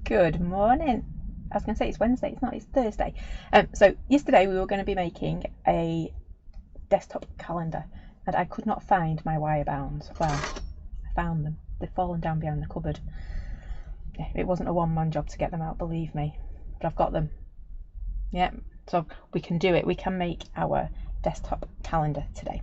Good morning. I was going to say it's Wednesday, it's not, it's Thursday. So yesterday we were going to be making a desktop calendar and I could not find my wire bounds. Well, I found them. They've fallen down behind the cupboard. It wasn't a one-man job to get them out, believe me, but I've got them. Yeah, so we can do it. We can make our desktop calendar today.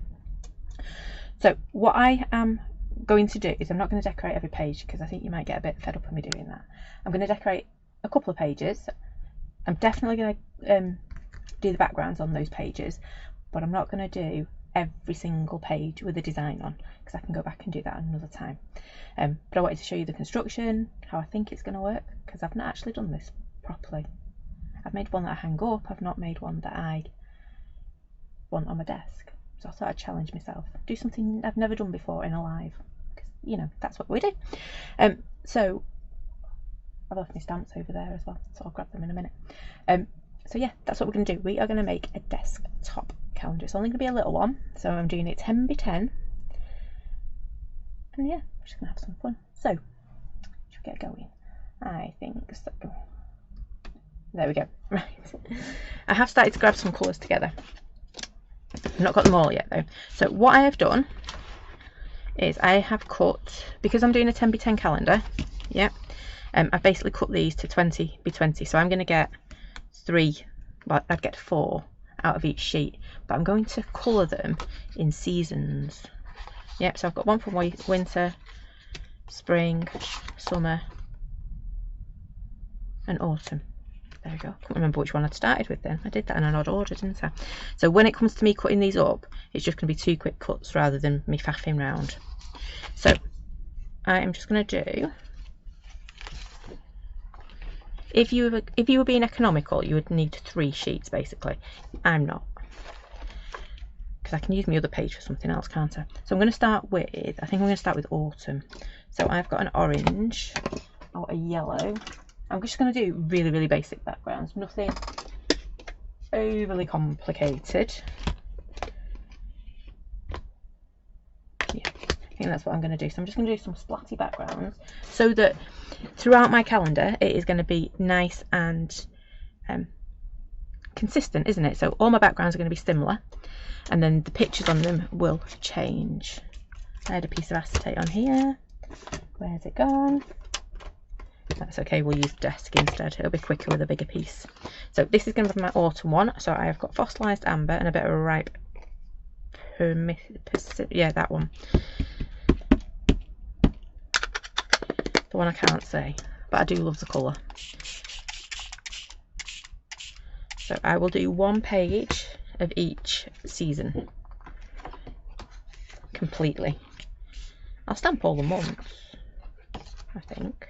So what I am going to do is I'm not going to decorate every page because I think you might get a bit fed up of me doing that. I'm going to decorate a couple of pages. I'm definitely going to do the backgrounds on those pages, but I'm not going to do every single page with a design on because I can go back and do that another time. But I wanted to show you the construction, how I think it's going to work, because I've not actually done this properly. I've made one that I hang up, I've not made one that I want on my desk. So I thought I'd challenge myself, do something I've never done before in a live, because you know, that's what we do. So I've left my stamps over there as well, so I'll grab them in a minute. So yeah, that's what we're going to do. We are going to make a desktop calendar. It's only going to be a little one, so I'm doing it 10 by 10. And yeah, we're just going to have some fun. So, should we get going? I think so. There we go. Right. I have started to grab some colours together. I've not got them all yet though. So what I have done is I have cut, because I'm doing a 10 by 10 calendar, yeah, I've basically cut these to 20 by 20. So I'm going to get 3, well, I'd get 4 out of each sheet, but I'm going to colour them in seasons. Yep, so I've got one for winter, spring, summer and autumn. There we go. I can't remember which one I'd started with then. I did that in an odd order, didn't I? So when it comes to me cutting these up, it's just going to be 2 quick cuts rather than me faffing round. So I am just going to do, if you were being economical, you would need 3 sheets basically. I'm not, because I can use my other page for something else, can't I? So I'm going to start with, I think I'm going to start with autumn. So I've got an orange or a yellow. I'm just going to do really, really basic backgrounds, nothing overly complicated. Yeah, I think that's what I'm going to do. So I'm just going to do some splatty backgrounds so that throughout my calendar it is going to be nice and consistent, isn't it? So all my backgrounds are going to be similar and then the pictures on them will change. I had a piece of acetate on here. Where's it gone? That's okay, we'll use desk instead. It'll be quicker with a bigger piece. So this is going to be my autumn one. So I have got fossilised amber and a bit of a ripe yeah, that one. The one I can't say, but I do love the colour. So I will do 1 page of each season completely. I'll stamp all the months, I think.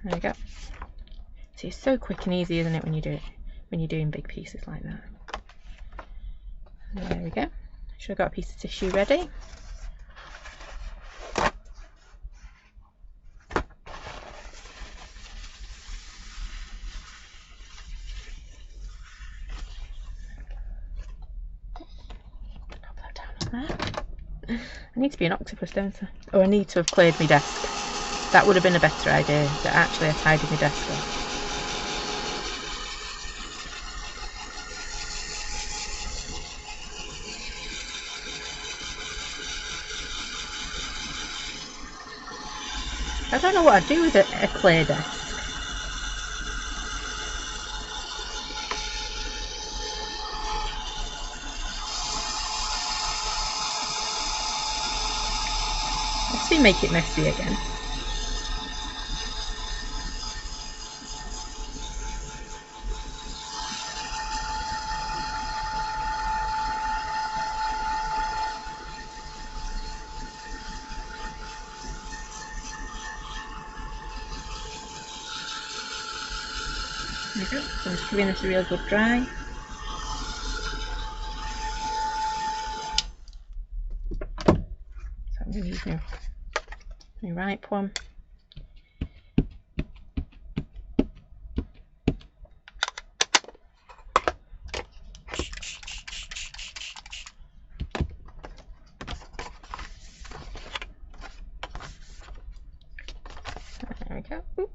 There we go. See, it's so quick and easy, isn't it, when you do it, when you're doing big pieces like that. There we go. Should have got a piece of tissue ready. Pop that down on there. I need to be an octopus, don't I? Oh, I need to have cleared my desk. That would have been a better idea, that actually I tidied my desk up. I don't know what I'd do with a clear desk. Let's see, make it messy again. There we go. So I'm just giving this a real good dry. So I'm going to use my ripe one. go. Ooh.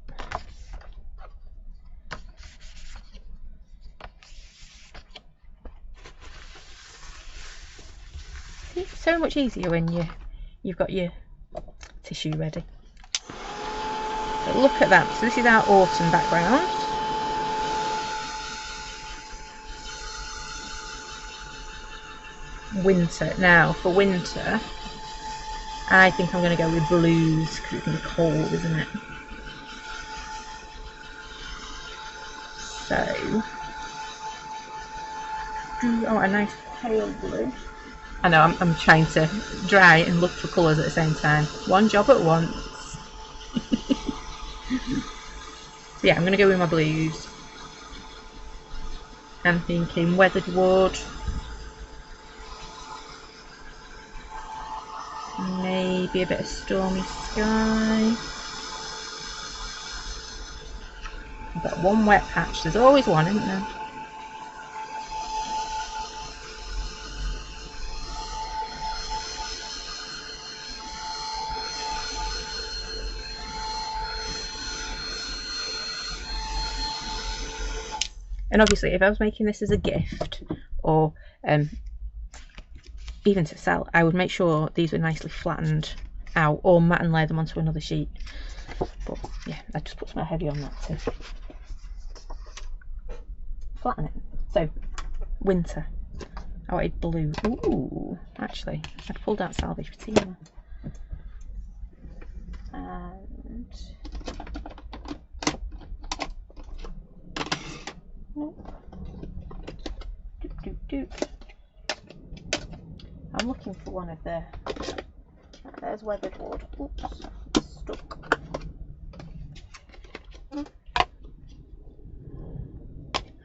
It's so much easier when you've got your tissue ready. But look at that. So this is our autumn background. Winter. Now for winter, I think I'm going to go with blues because it's going to be cold, isn't it? So, oh, a nice pale blue. I know I'm trying to dry and look for colours at the same time. One job at once. So yeah, I'm going to go with my blues. I'm thinking weathered wood. Maybe a bit of stormy sky. I've got one wet patch. There's always one, isn't there? And obviously, if I was making this as a gift or even to sell, I would make sure these were nicely flattened out or matte and lay them onto another sheet. But yeah, I just put some heavy on that to flatten it. So, winter. I wanted blue. Ooh, actually, I've pulled out salvage patina. And I'm looking for one of the. There's weathered wood. Oops, it's stuck.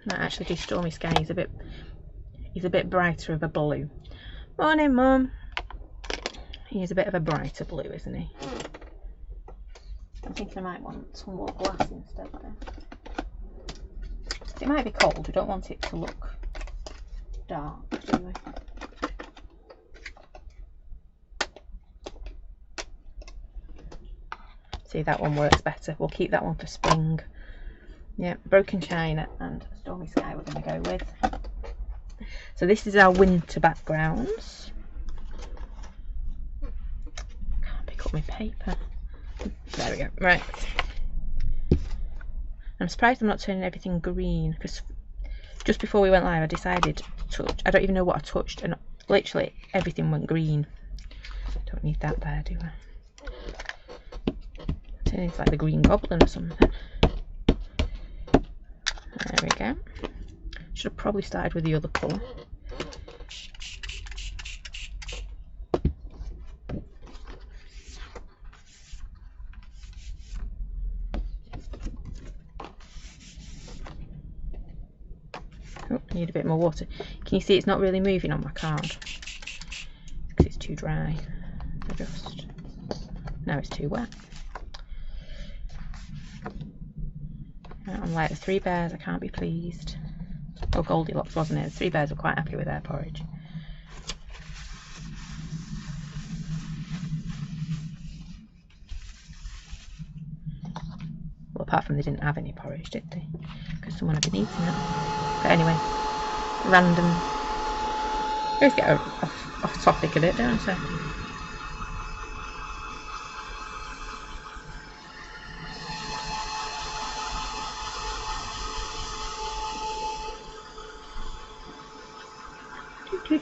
Might actually do stormy sky. He's a bit brighter of a blue. Morning, Mum. He's a bit of a brighter blue, isn't he? I'm thinking I might want some more glass instead though. It might be cold, we don't want it to look dark, do we? See, that one works better. We'll keep that one for spring. Yeah, broken china and stormy sky we're going to go with. So this is our winter backgrounds. Can't pick up my paper. There we go. Right. I'm surprised I'm not turning everything green because just before we went live I decided to touch. I don't even know what I touched and literally everything went green. Don't need that there, do I? Turn into like the Green Goblin or something. There we go. Should have probably started with the other colour. Oh, I need a bit more water. Can you see it's not really moving on my card? Because it's too dry. Now it's too wet. I'm like the three bears, I can't be pleased. Oh, Goldilocks, wasn't it? The three bears were quite happy with their porridge. Well, apart from they didn't have any porridge, did they? Because someone had been eating it. But anyway, random. I always get off topic a bit, don't I?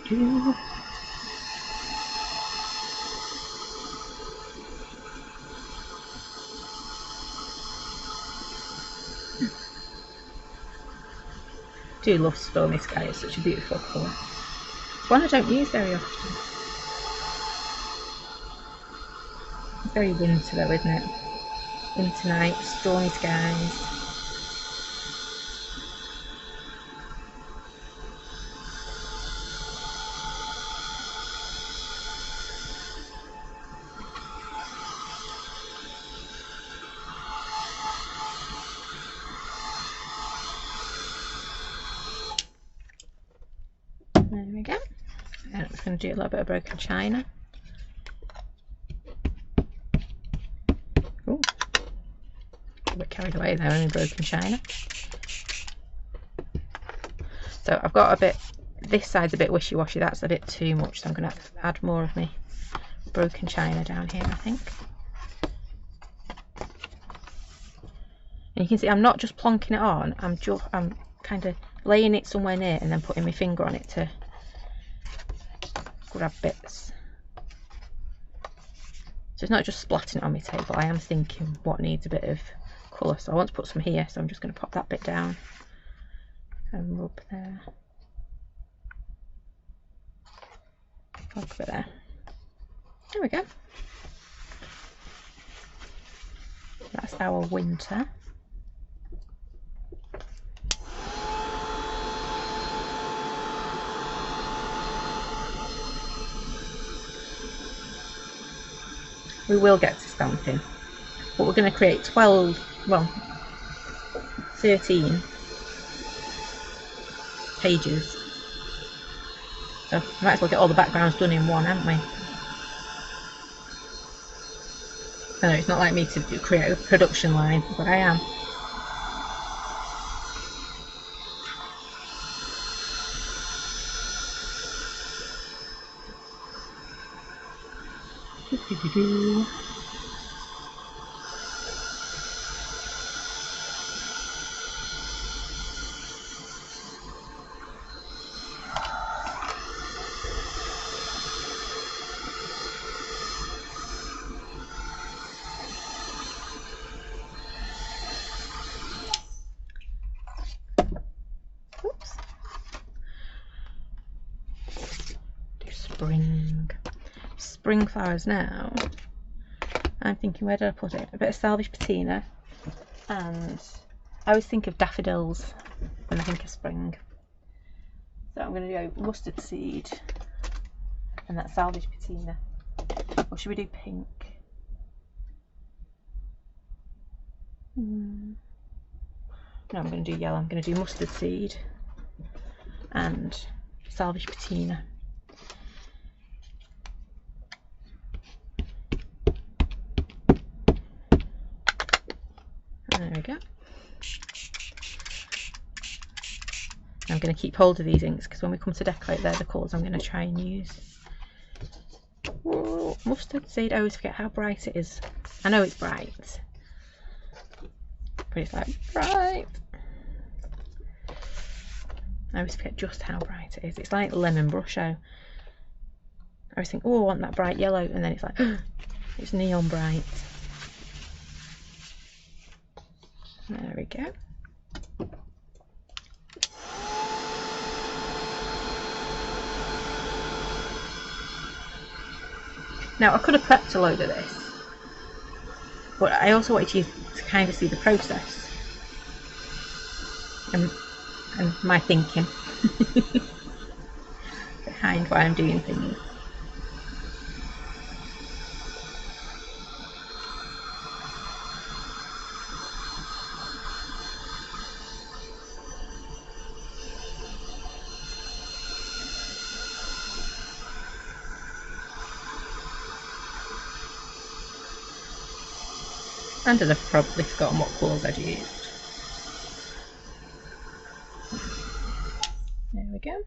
I do love stormy sky, it's such a beautiful colour. It's one I don't use very often. It's very winter though, isn't it? Winter nights, stormy skies. There we go. And I'm just going to do a little bit of broken china. Ooh. carried away there, only broken china. So I've got a bit, this side's a bit wishy-washy, that's a bit too much, so I'm going to add more of my broken china down here, I think. And you can see I'm not just plonking it on, I'm kind of laying it somewhere near and then putting my finger on it to grab bits. So it's not just splatting it on my table, I am thinking what needs a bit of colour. So I want to put some here, so I'm just going to pop that bit down and rub there. Rub a bit there. There we go. That's our winter. We will get to stamping, but we're going to create 13 pages. So we might as well get all the backgrounds done in one, haven't we? I know it's not like me to create a production line, but I am. Oops. Do spring flowers now. I'm thinking, where did I put it? A bit of salvage patina, and I always think of daffodils when I think of spring. So I'm going to do mustard seed and that salvage patina. Or should we do pink? No, I'm going to do yellow. I'm going to do mustard seed and salvage patina. There we go. I'm going to keep hold of these inks because when we come to decorate, they're the colours I'm going to try and use. Whoa, mustard seed, I always forget how bright it is. I know it's bright, but it's like bright. I always forget just how bright it is. It's like lemon brush. I always think, oh, I want that bright yellow, and then it's like, it's neon bright. There we go. Now I could have prepped a load of this, but I also wanted you to kind of see the process and my thinking behind why I'm doing things. And I've probably forgotten what colours I'd used. There we go.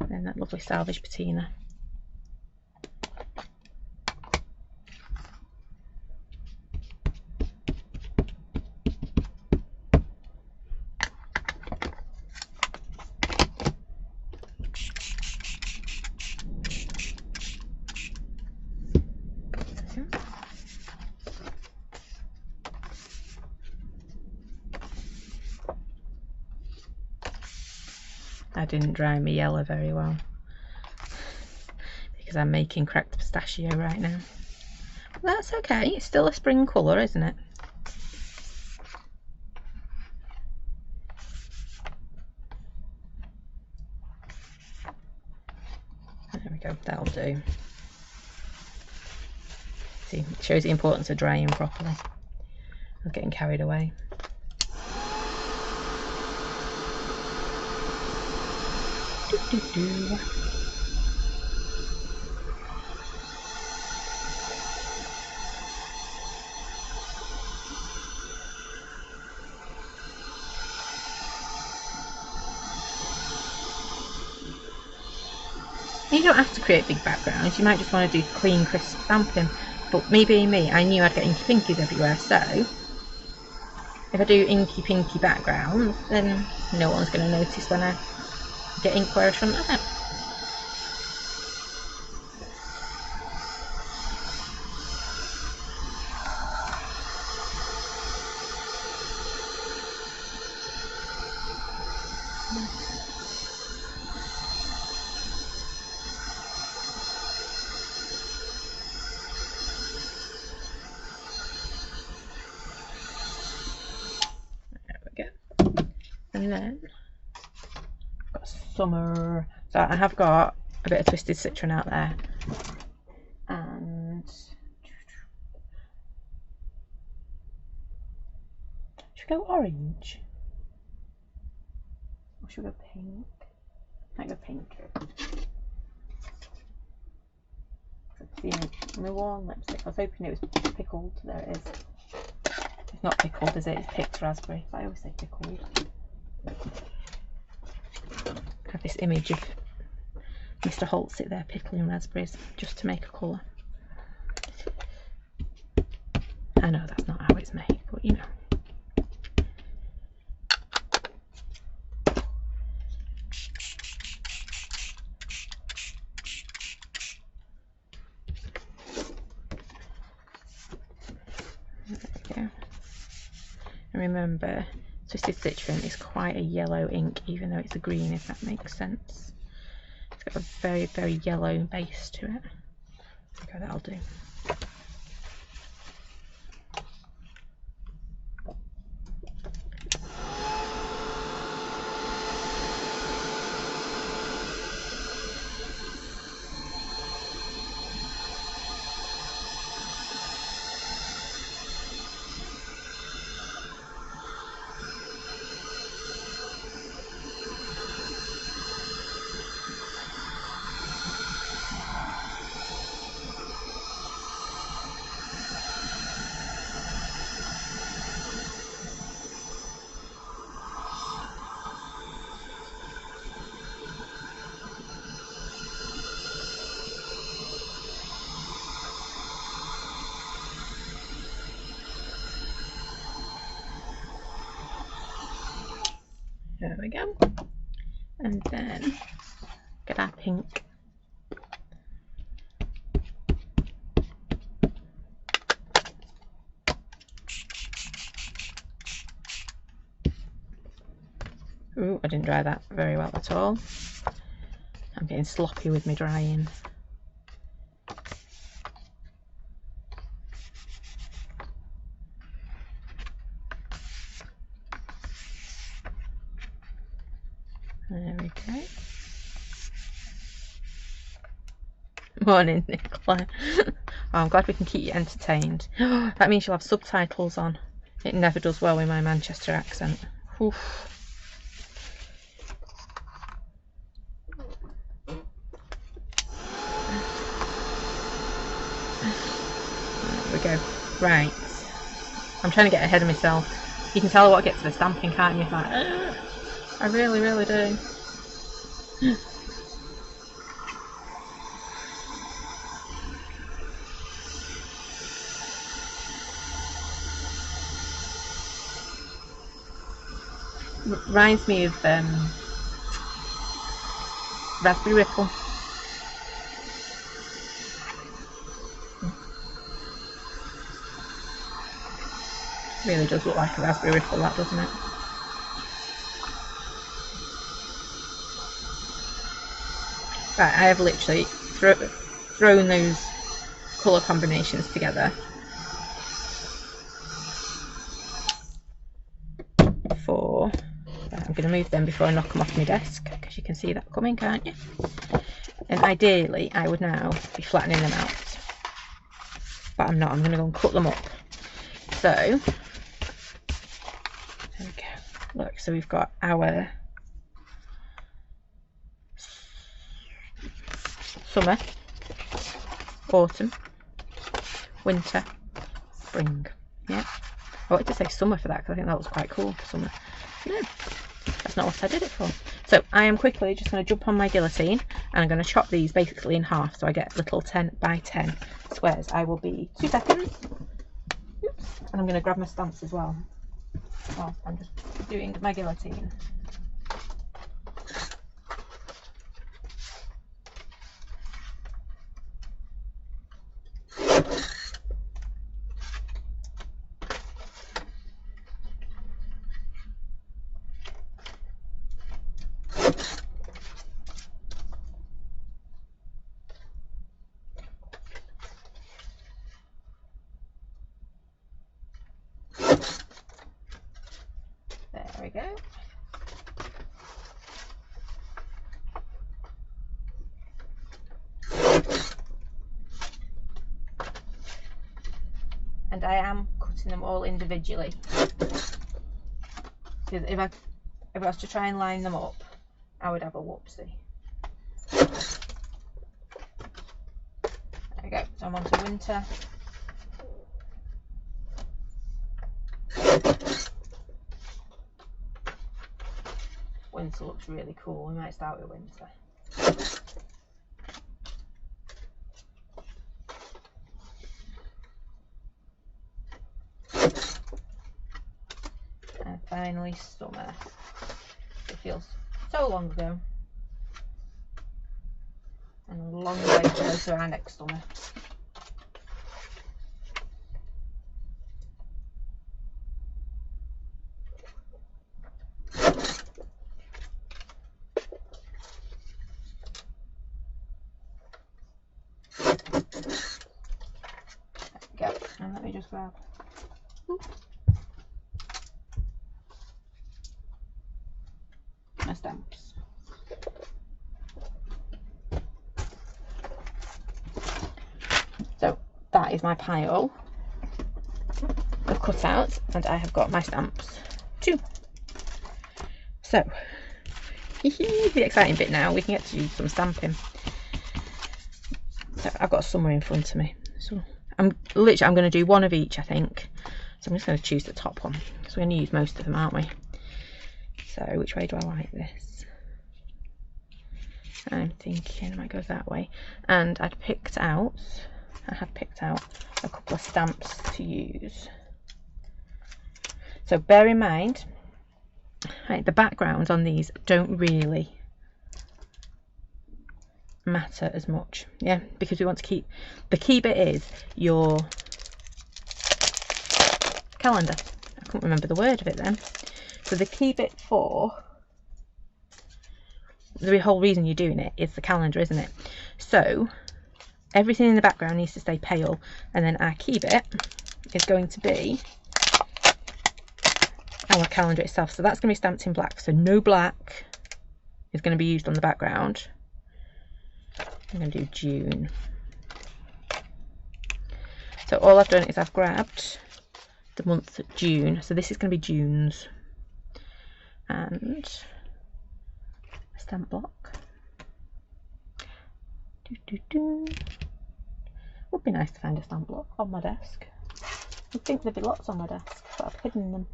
And that lovely salvage patina. I didn't dry my yellow very well because I'm making cracked pistachio right now. Well, that's okay, it's still a spring colour, isn't it? There we go, that'll do. See, it shows the importance of drying properly. I was getting carried away. You don't have to create big backgrounds, you might just want to do clean, crisp stamping. But me being me, I knew I'd get inky pinkies everywhere, so if I do inky pinky backgrounds, then no one's going to notice when I get ink where I shouldn't have it. And then I've got summer, so I have got a bit of twisted citron out there, and should we go orange or should we go pink? Might go pink. It's my warm lipstick. I was hoping it was pickled. There it is. It's not pickled, is it? It's picked raspberry. But I always say pickled. I have this image of Mr. Holt sit there pickling raspberries just to make a colour. I know that's not how it's made, but you know. There we go. And remember, twisted citron is quite a yellow ink, even though it's a green, if that makes sense. It's got a very, very yellow base to it. Okay, that'll do. There we go. And then get our pink. Ooh, I didn't dry that very well at all. I'm getting sloppy with my drying. There we go. Morning, Nicola. Oh, I'm glad we can keep you entertained. That means you'll have subtitles on. It never does well with my Manchester accent. Oof. There we go. Right. I'm trying to get ahead of myself. You can tell what I get to the stamping, can't you? Like, I really, really do. Reminds me of Raspberry Ripple. Really does look like a Raspberry Ripple, that, doesn't it? Right, I have literally thrown those colour combinations together for... I'm going to move them before I knock them off my desk, because you can see that coming, can't you? And ideally, I would now be flattening them out, but I'm not. I'm going to go and cut them up. So, there we go. Look, so we've got our summer, autumn, winter, spring. Yeah, I wanted to say summer for that because I think that was quite cool for summer. No, that's not what I did it for. So I am quickly just going to jump on my guillotine and I'm going to chop these basically in half so I get little 10 by 10 squares. I will be 2 seconds. Oops. And I'm going to grab my stamps as well. Well, I'm just doing my guillotine. There we go. And I am cutting them all individually. Because if I was to try and line them up, I would have a whoopsie. There we go. So I'm on to winter. Winter looks really cool. We might start with winter. And finally summer. It feels so long ago. And a long way to go to our next summer. There we go. And let me just grab. My stamps. So that is my pile of cutouts, and I have got my stamps too. So the exciting bit now, we can get to do some stamping. So I've got a summer in front of me, so I'm going to do one of each, I think. So I'm just going to choose the top one because we're going to use most of them, aren't we? So which way do I like this? I'm thinking I might go that way. And I have picked out a couple of stamps to use. So bear in mind, right, the backgrounds on these don't really matter as much, yeah, because we want to keep, the key bit is your calendar. I couldn't remember the word of it then. So the key bit for the whole reason you're doing it is the calendar, isn't it? So everything in the background needs to stay pale, and then our key bit is going to be our calendar itself. So that's going to be stamped in black, so no black is going to be used on the background. I'm going to do June. So all I've done is I've grabbed the month June, so this is going to be June's, and a stamp block. Would be nice to find a stamp block on my desk. You'd think there'd be lots on my desk, but I've hidden them.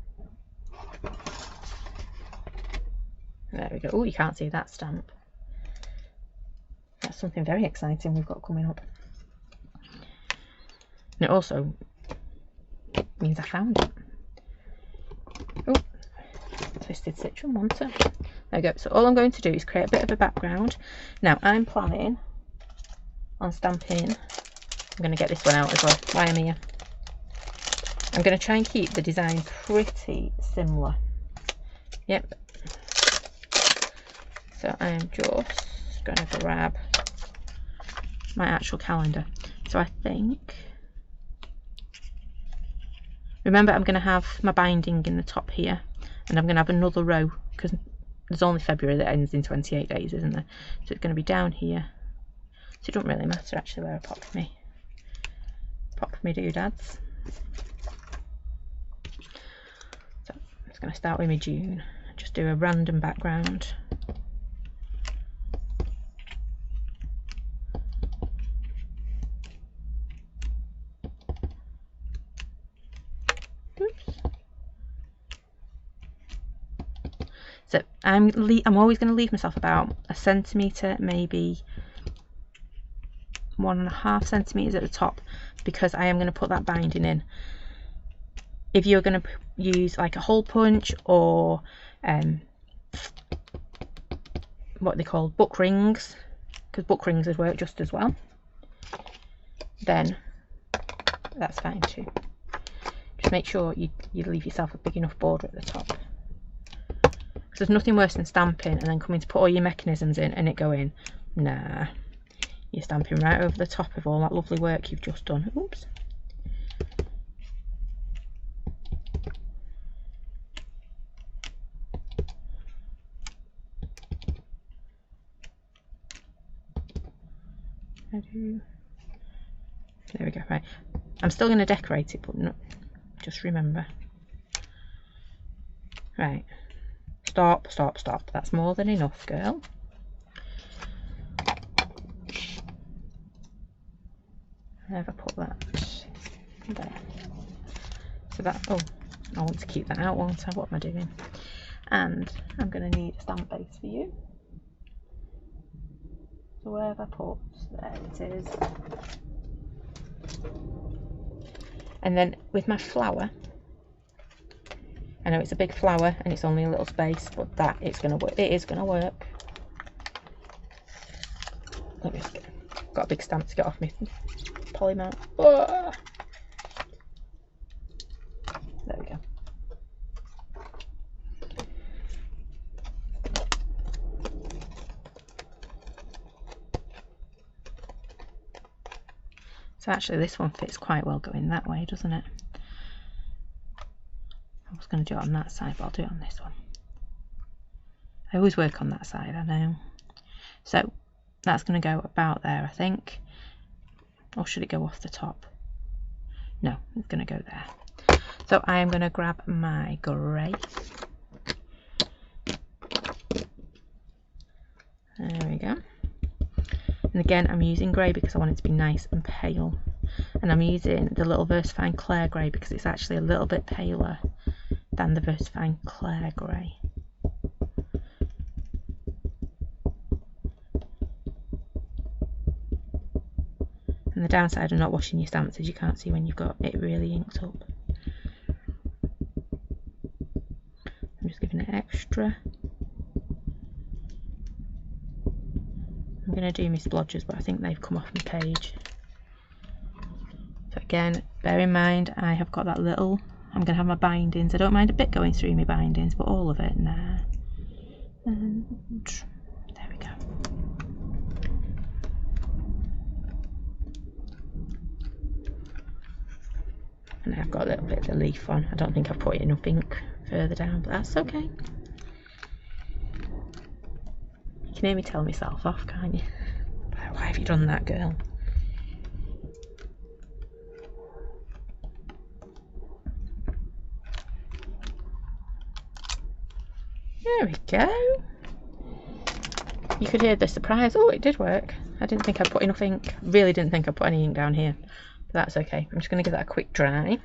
There we go. Oh, you can't see that stamp. That's something very exciting we've got coming up. And it also means I found it. Oh, twisted citron wanter. There we go. So all I'm going to do is create a bit of a background. Now I'm planning on stamping. I'm going to get this one out as well while I'm here. I'm going to try and keep the design pretty similar. Yep. So I am just going to grab my actual calendar. So I think, remember, I'm going to have my binding in the top here, and I'm going to have another row because there's only February that ends in 28 days, isn't there? So it's going to be down here. So it doesn't really matter actually where I pop me doodads. So I'm just going to start with my June. Just do a random background. So I'm always going to leave myself about a centimetre, maybe 1.5 centimetres at the top, because I am going to put that binding in. If you're going to use like a hole punch or what they call book rings, because book rings would work just as well, then that's fine too. Just make sure you leave yourself a big enough border at the top. Because there's nothing worse than stamping and then coming to put all your mechanisms in and it going, nah. You're stamping right over the top of all that lovely work you've just done. Oops. There we go. Right, I'm still going to decorate it, but no, just remember. Right, stop, stop, stop. That's more than enough, girl. Never put that there. So that, oh, I want to keep that out, won't I? What am I doing? And I'm going to need a stamp base for you. So where have I put? There it is. And then with my flower, I know it's a big flower and it's only a little space, but that it's going to work. It is going to work. Let me just got a big stamp to get off me polymer. Oh! There we go. So actually this one fits quite well going that way, doesn't it? I was going to do it on that side, but I'll do it on this one. I always work on that side, I know. So that's going to go about there, I think. Or should it go off the top? No, it's going to go there. So I am going to grab my grey. There we go. And again, I'm using grey because I want it to be nice and pale. And I'm using the little Versafine Claire grey because it's actually a little bit paler than the Versafine Claire grey. And the downside of not washing your stamps is you can't see when you've got it really inked up. I'm just giving it extra. I'm going to do my splodges, but I think they've come off my page. So again, bear in mind I have got that little, I'm going to have my bindings. I don't mind a bit going through my bindings, but all of it, nah. And there we go. And I've got a little bit of the leaf on. I don't think I've put enough ink further down, but that's okay. You can hear me tell myself off, can't you? Why have you done that, girl? There we go. You could hear the surprise. Oh, it did work. I didn't think I'd put enough ink. Really didn't think I'd put any ink down here. But that's okay. I'm just going to give that a quick dry.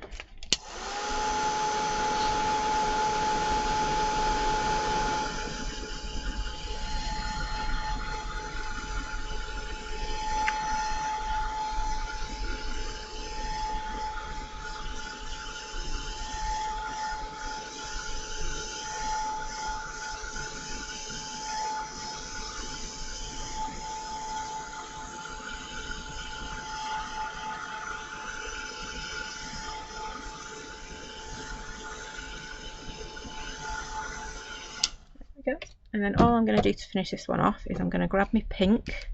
And then all I'm going to do to finish this one off is I'm going to grab my pink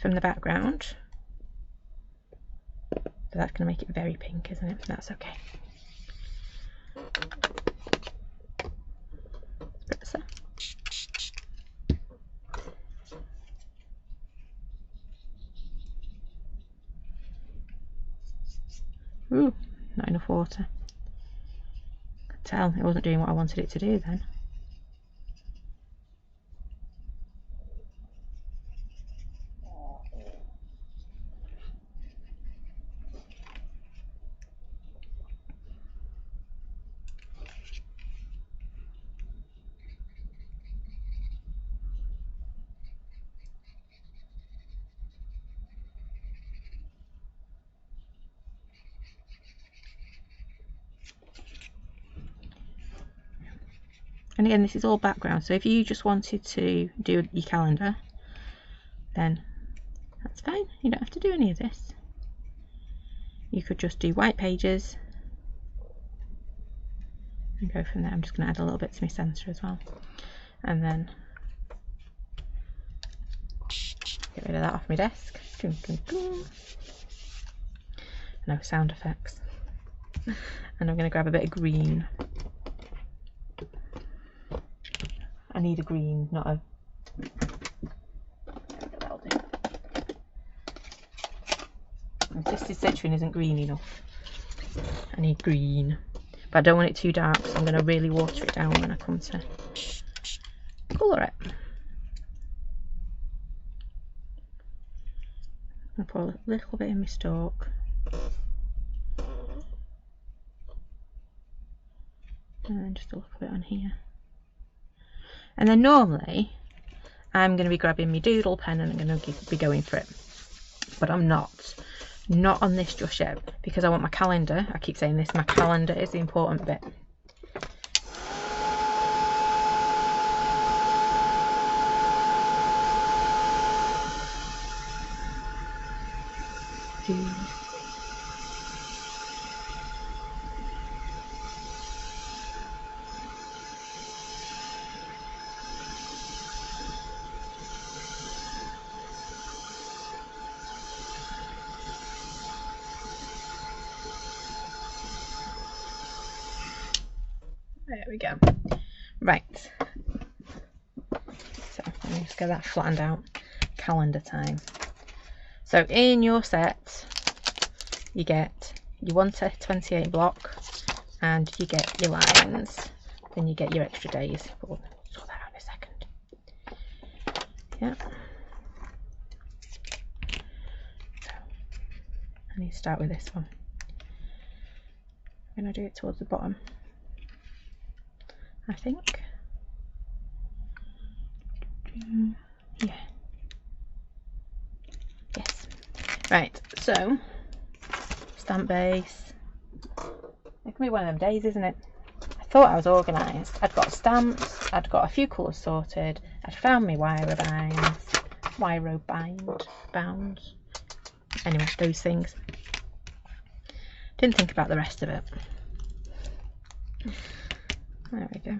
from the background. So that's going to make it very pink, isn't it? That's okay. Let's put this there. Ooh, not enough water. I could tell it wasn't doing what I wanted it to do then. And again, this is all background, so if you just wanted to do your calendar, then that's fine. You don't have to do any of this. You could just do white pages and go from there. I'm just going to add a little bit to my centre as well, and then get rid of that off my desk. No sound effects. And I'm going to grab a bit of green. I need a green, not a... That'll do. This citrine isn't green enough. I need green. But I don't want it too dark, so I'm going to really water it down when I come to colour it. I'm going to pour a little bit in my stalk. And then just a little bit on here. And then normally I'm going to be grabbing my doodle pen and I'm going to be going for it. But I'm not on this just yet, because I want my calendar. I keep saying this, my calendar is the important bit. There we go. Right. So let me just get that flattened out. Calendar time. So in your set, you get your 1 to 28 block, and you get your lines. Then you get your extra days. We'll sort that out in a second. Yeah. So I need to start with this one. I'm going to do it towards the bottom, I think. Yeah. Yes. Right, so stamp base. It can be one of them days, isn't it? I thought I was organised. I'd got stamps, I'd got a few colours sorted, I'd found my wire bounds. Anyway, those things. Didn't think about the rest of it. There we go.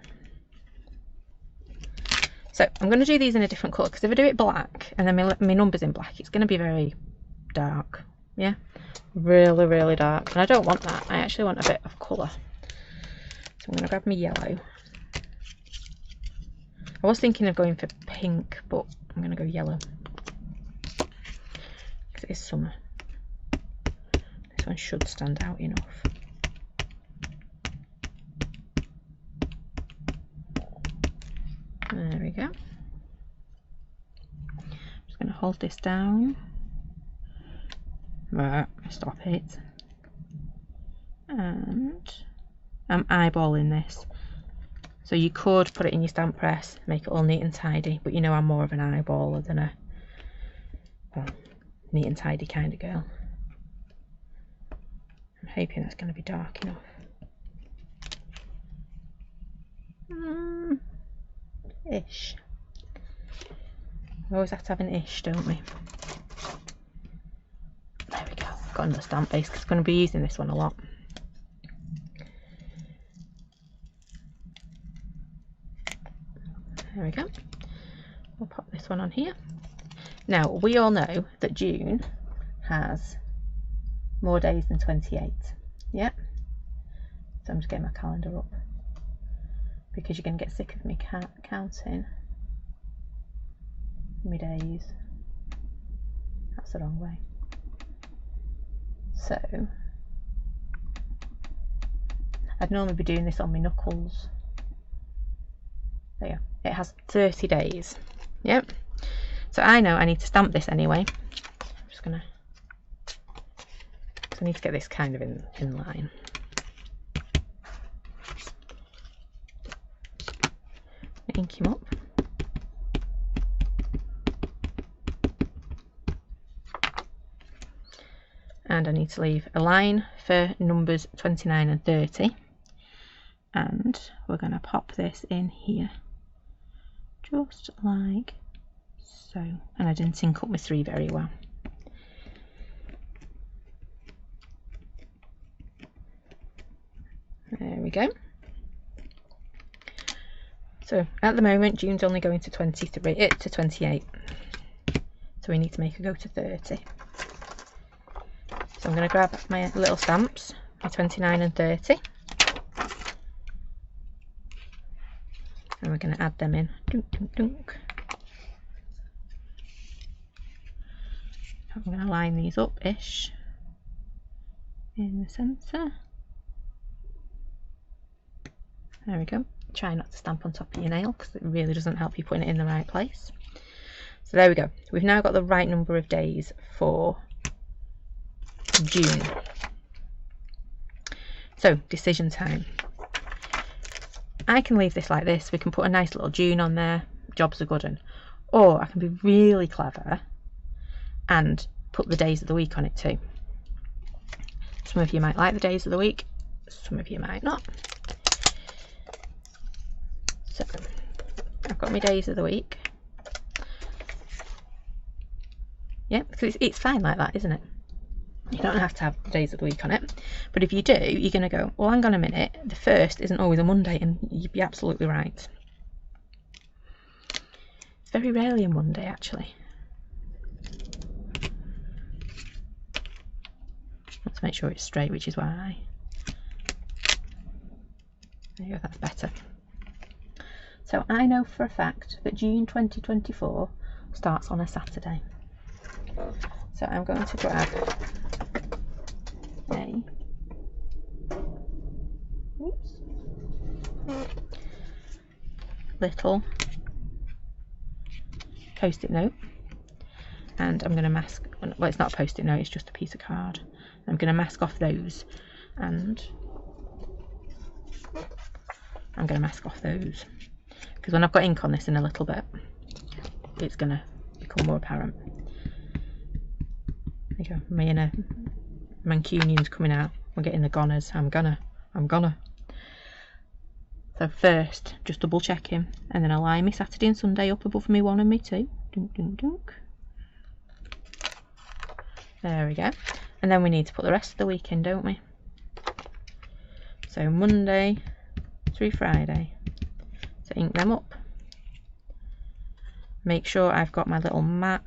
So I'm going to do these in a different colour, because if I do it black and then my number's in black, it's going to be very dark. Yeah, really, really dark. And I don't want that. I actually want a bit of colour. So I'm going to grab my yellow. I was thinking of going for pink, but I'm going to go yellow, because it is summer. This one should stand out enough. There we go. I'm just going to hold this down. Stop it. And I'm eyeballing this. So you could put it in your stamp press, make it all neat and tidy, but you know I'm more of an eyeballer than a neat and tidy kind of girl. I'm hoping that's going to be dark enough. Ish. We always have to have an ish, don't we? There we go. I've got another stamp base because I'm going to be using this one a lot. There we go. We'll pop this one on here. Now, we all know that June has more days than 28. Yep. So I'm just getting my calendar up, because you're going to get sick of me counting my days. That's the wrong way. So I'd normally be doing this on my knuckles. There you go. It has 30 days. Yep. So I know I need to stamp this anyway. I'm just gonna, so I need to get this kind of in line. Ink him up. And I need to leave a line for numbers 29 and 30. and we're going to pop this in here, just like so. And I didn't sync up my 3 very well. There we go. So at the moment June's only going to 28, so we need to make her go to 30. So I'm going to grab my little stamps, my 29 and 30, and we're going to add them in. Dunk, dunk, dunk. I'm going to line these up-ish in the centre. There we go. Try not to stamp on top of your nail because it really doesn't help you putting it in the right place. So there we go. We've now got the right number of days for June. So decision time. I can leave this like this. We can put a nice little June on there. Jobs are good. Or I can be really clever and put the days of the week on it too. Some of you might like the days of the week. Some of you might not. So I've got my days of the week. Yeah, because it's fine like that, isn't it? You don't have to have the days of the week on it. But if you do, you're going to go, well, hang on a minute, the 1st isn't always a Monday, and you'd be absolutely right. It's very rarely a Monday, actually. Let's make sure it's straight, which is why. There you go, that's better. So I know for a fact that June 2024 starts on a Saturday. So I'm going to grab a little post-it note, and I'm going to mask, well, it's not a post-it note, it's just a piece of card. I'm going to mask off those, and I'm going to mask off those, because when I've got ink on this in a little bit, it's going to become more apparent. There you go, my inner Mancunian's coming out. We're getting the goners. I'm gonna. So first, just double checking, and then I line my Saturday and Sunday up above me 1 and me 2. Dunk, dunk, dunk. There we go. And then we need to put the rest of the week in, don't we? So Monday through Friday. So ink them up. Make sure I've got my little mat.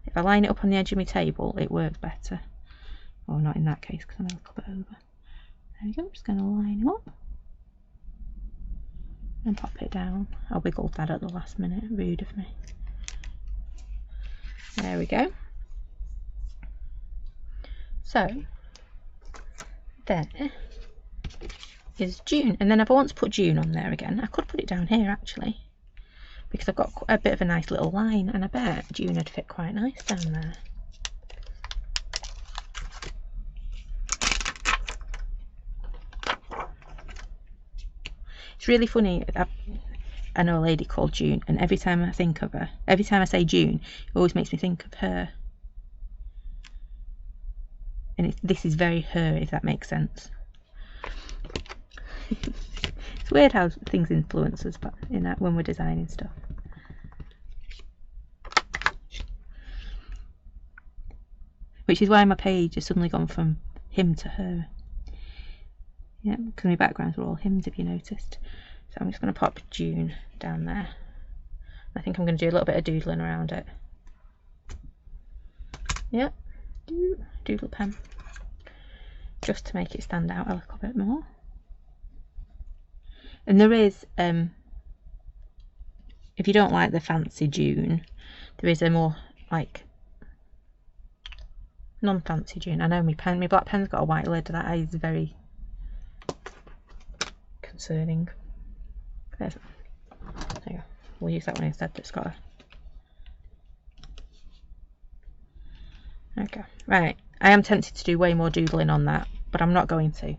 If I line it up on the edge of my table, it works better. Or not in that case, because I'm a little bit over. There we go, I'm just going to line them up. And pop it down. I wiggled that at the last minute, rude of me. There we go. So, there is June. And then if I want to put June on there again, I could put it down here actually, because I've got a bit of a nice little line, and I bet June would fit quite nice down there. It's really funny. I know a lady called June, and every time I think of her, every time I say June, it always makes me think of her. And this is very her, if that makes sense. It's weird how things influence us, but in that when we're designing stuff. Which is why my page has suddenly gone from him to her. Yeah, because my backgrounds were all hymns, if you noticed. So I'm just going to pop June down there. I think I'm going to do a little bit of doodling around it. Yep, doodle pen. Just to make it stand out a little bit more. And there is, if you don't like the fancy June, there is a more like non-fancy June. I know my black pen's got a white lid. That is very concerning. There you go. We'll use that one instead. That's got a... Okay, right. I am tempted to do way more doodling on that, but I'm not going to.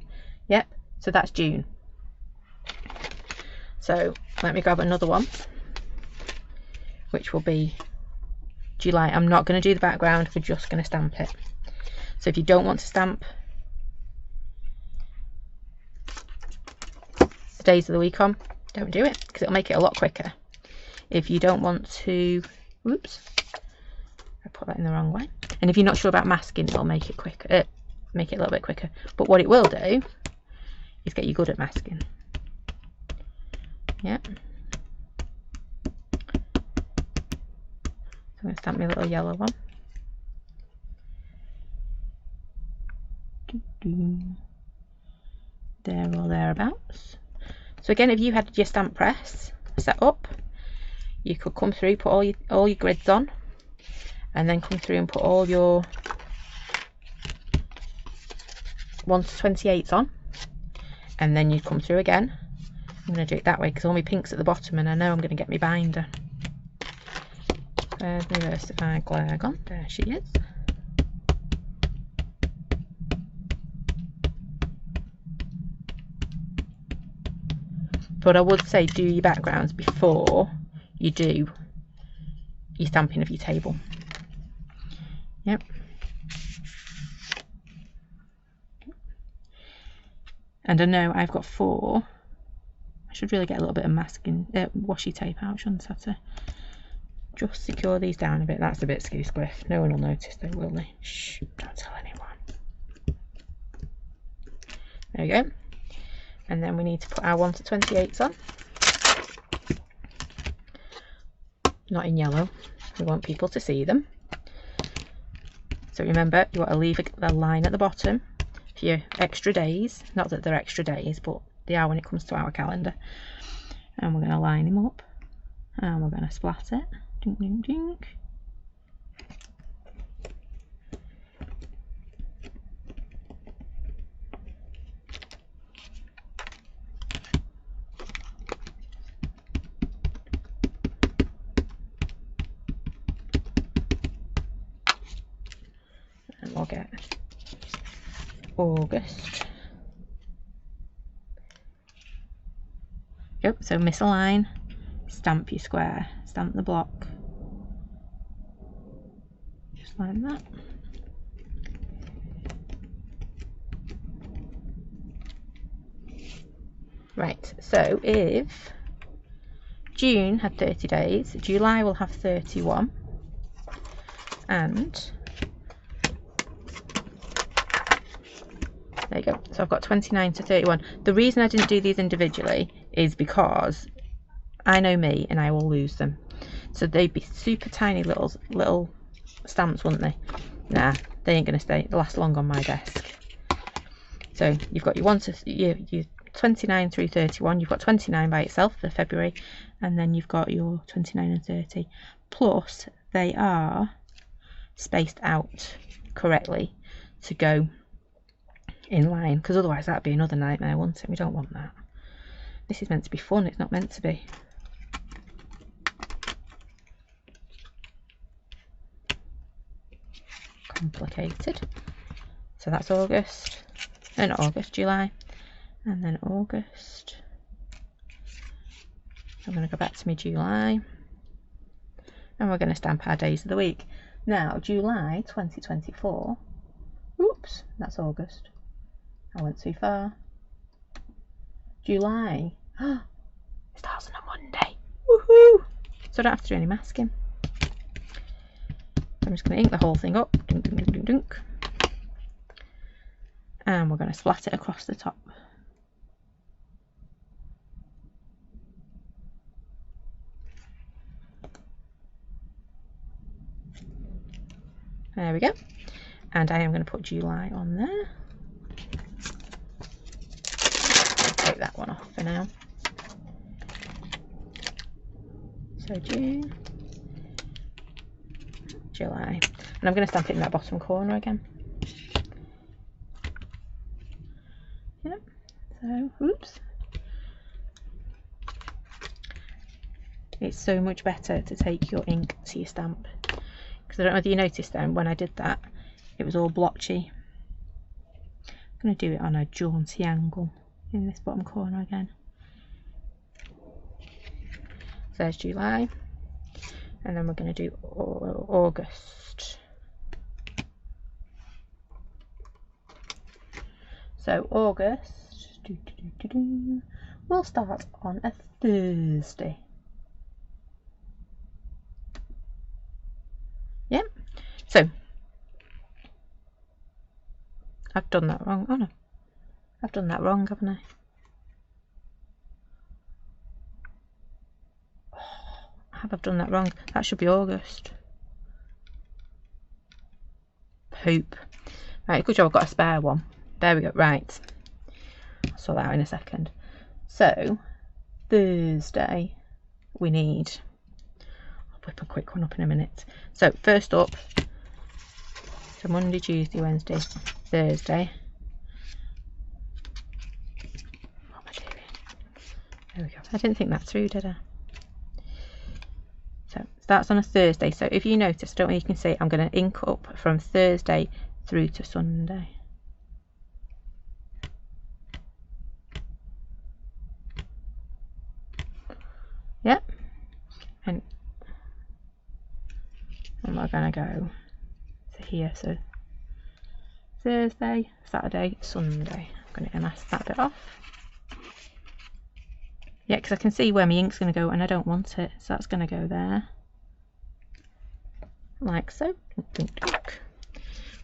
Yep, so that's June. So let me grab another one, which will be July. I'm not going to do the background, we're just going to stamp it. So if you don't want to stamp the days of the week on, don't do it, because it'll make it a lot quicker. If you don't want to, whoops, I put that in the wrong way. And if you're not sure about masking, it'll make it quicker, make it a little bit quicker. But what it will do is get you good at masking. Yeah. So I'm going to stamp my little yellow one. There or thereabouts. So again, if you had your stamp press set up, you could come through, put all your grids on, and then come through and put all your 1/28s on, and then you'd come through again. I'm going to do it that way because all my pink's at the bottom and I know I'm going to get my binder. There's my versified glare on. There she is. But I would say do your backgrounds before you do your stamping of your table. Yep. And I know I've got 4. I should really get a little bit of masking, washi tape out, shouldn't I, to just secure these down a bit. That's a bit squiff. No one will notice though, will they? Shh, don't tell anyone. There we go. And then we need to put our 1/28s on. Not in yellow. We want people to see them. So remember, you want to leave a line at the bottom for your extra days. Not that they're extra days, but they are when it comes to our calendar. And we're going to line them up. And we're going to splat it. Dink, dink, dink. And we'll get August. Yep, so misalign, stamp your square, stamp the block, just like that. Right, so if June had 30 days, July will have 31, and there you go. So I've got 29 to 31. The reason I didn't do these individually is because I know me and I will lose them. So they'd be super tiny little stamps, wouldn't they? Nah, they ain't going to last long on my desk. So you've got your 29 through 31. You've got 29 by itself for February, and then you've got your 29 and 30. Plus they are spaced out correctly to go in line, because otherwise that'd be another nightmare, wouldn't it? We don't want that. This is meant to be fun, it's not meant to be. Complicated. So that's August, not August, July, and then August. I'm going to go back to my July, and we're going to stamp our days of the week. Now, July 2024, oops, that's August. I went too far. July. It starts on a Monday. Woohoo! So I don't have to do any masking. I'm just going to ink the whole thing up. Dunk, dunk, dunk, dunk, dunk. And we're going to splat it across the top. There we go. And I am going to put July on there. Take that one off for now. So June, July, and I'm going to stamp it in that bottom corner again. Yep. So, oops. It's so much better to take your ink to your stamp, because I don't know whether you noticed then when I did that, it was all blotchy. I'm going to do it on a jaunty angle in this bottom corner again. So there's July, and then we're going to do August. So August, we'll start on a Thursday. Yep. So I've done that wrong. Oh no, I've done that wrong, haven't I? I've done that wrong. That should be August. Poop. Right, good job I've got a spare one. There we go. Right. I'll sort that out in a second. So, Thursday, we need... I'll whip a quick one up in a minute. So, first up, so Monday, Tuesday, Wednesday, Thursday. What am I doing? There we go. I didn't think that through, did I? So, starts on a Thursday. So, if you notice, I don't know if you can see, I'm going to ink up from Thursday through to Sunday. Yep. And we're going to go to here. So, Thursday, Saturday, Sunday. I'm going to mask that bit off. Yeah, because I can see where my ink's going to go and I don't want it. So that's going to go there. Like so.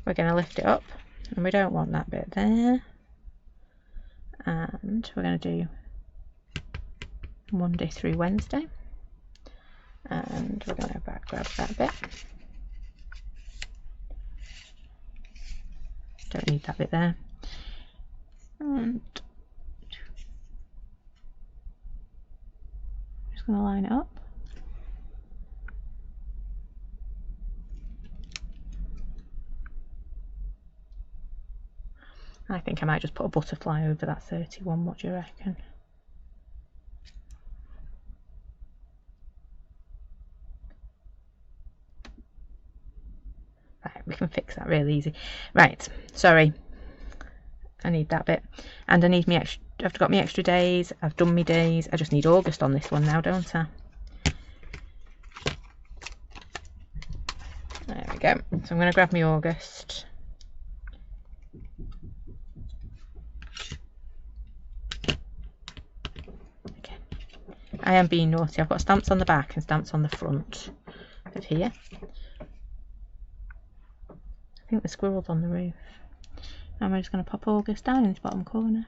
We're going to lift it up and we don't want that bit there. And we're going to do Monday through Wednesday. And we're going to grab that bit. Don't need that bit there. And just going to line it up. I think I might just put a butterfly over that 31. What do you reckon? Right, we can fix that really easy. Right, sorry. I need that bit. And I need me extra, I've got me extra days. I've done me days. I just need August on this one now, don't I? There we go. So I'm going to grab me August. Okay. I am being naughty. I've got stamps on the back and stamps on the front of here. I think the squirrel's on the roof. And we're just going to pop August down in this bottom corner.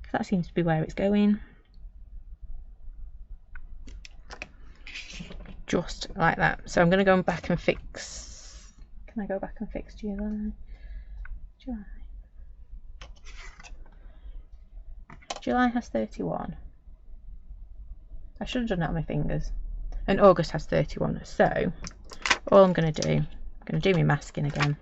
Because that seems to be where it's going. Just like that. So I'm going to go back and fix... Can I go back and fix July? July has 31. I should have done that on my fingers. And August has 31. So, all I'm going to do... I'm going to do my masking again.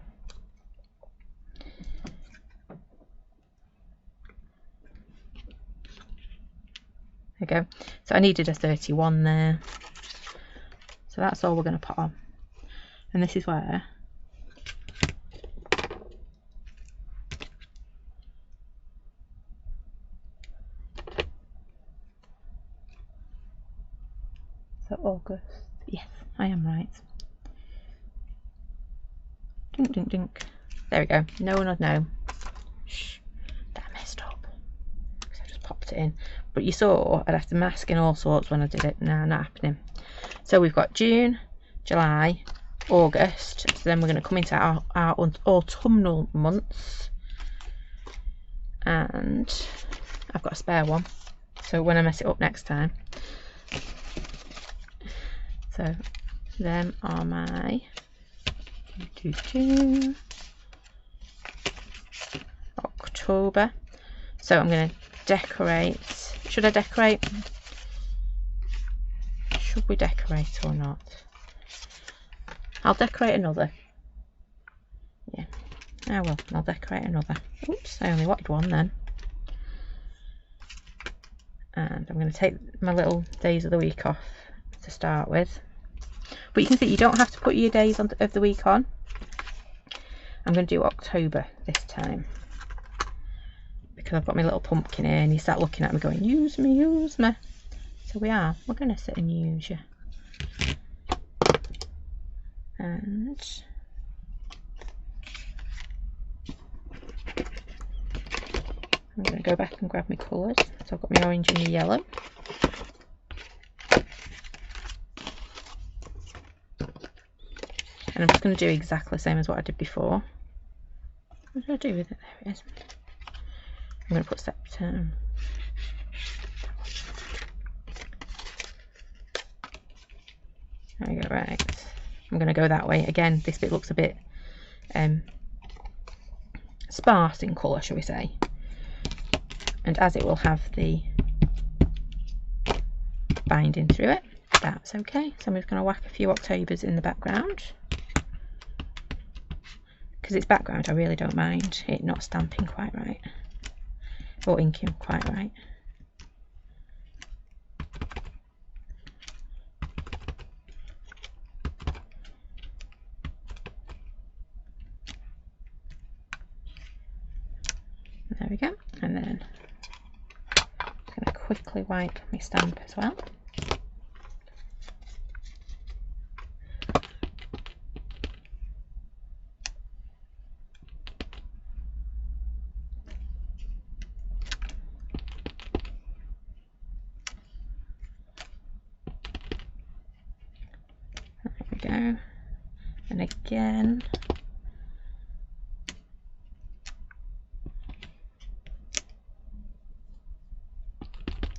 There we go. So I needed a 31 there. So that's all we're going to put on. And this is where so August. Yes, I am right. Dink, dink, dink. There we go. No one would know. Shh. That messed up. Because I just popped it in. But you saw I'd have to mask in all sorts when I did it. No, not happening. So we've got June, July, August. So then we're going to come into our autumnal months. And I've got a spare one. So when I mess it up next time. So them are my... October. So I'm going to decorate. Should I decorate? Should we decorate or not? I'll decorate another. Yeah, I will. I'll decorate another. Oops, I only wanted one then. And I'm going to take my little days of the week off to start with. But you can see you don't have to put your days of the week on. I'm going to do October this time. Because I've got my little pumpkin here and you start looking at me going, use me, use me. So we are. We're going to sit and use you. And I'm going to go back and grab my colours. So I've got my orange and my yellow. And I'm just going to do exactly the same as what I did before. What did I do with it? There it is. I'm going to put September. There we go, right. I'm going to go that way. Again, this bit looks a bit sparse in colour, shall we say. And as it will have the binding through it, that's okay. So I'm just going to whack a few Octobers in the background. Because it's background, I really don't mind it not stamping quite right. Or inking quite right. There we go. And then I'm going to quickly wipe my stamp as well. Go, and again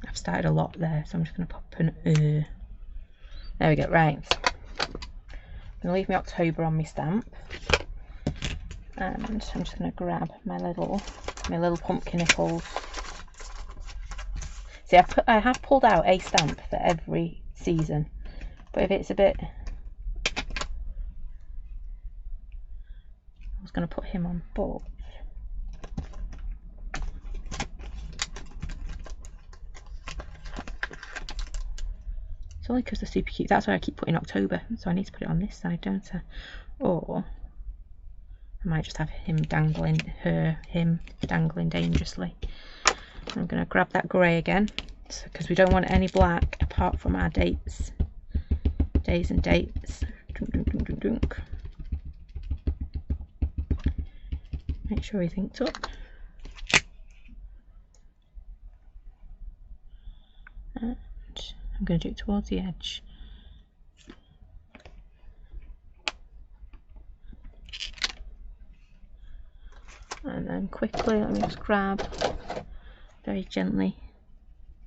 I've started a lot there, so I'm just going to pop an there we go. Right, I'm going to leave my October on my stamp, and I'm just going to grab my little pumpkin nipples. See, I have pulled out a stamp for every season, but if it's a bit, I was going to put him on both. It's only because they're super cute. That's why I keep putting October. So I need to put it on this side, don't I? Or I might just have him dangling, him dangling dangerously. I'm going to grab that grey again, because we don't want any black apart from our dates. Days and dates. Dunk, dunk, dunk, dunk, dunk. Make sure he's inked up. And I'm going to do it towards the edge. And then quickly, let me just grab, very gently,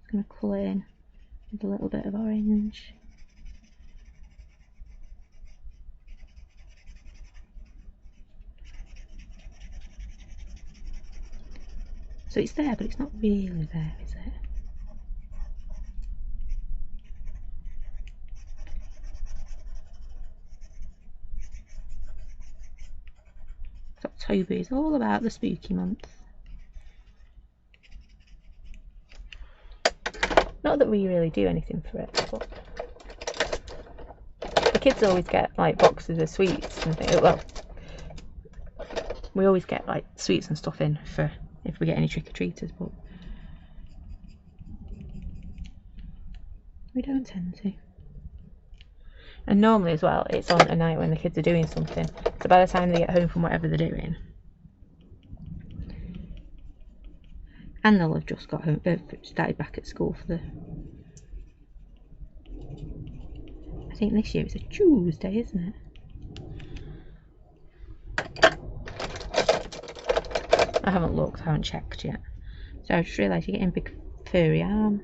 I'm going to colour in with a little bit of orange. So it's there, but it's not really there, is it? October is all about the spooky month. Not that we really do anything for it, but the kids always get like boxes of sweets and things. Well, we always get like sweets and stuff in for if we get any trick-or-treaters, but we don't tend to. And normally as well, it's on a night when the kids are doing something, so by the time they get home from whatever they're doing, and they'll have just got home, started back at school for the, I think this year it's a Tuesday, isn't it? I haven't looked, I haven't checked yet. So I just realised you're getting big furry arm,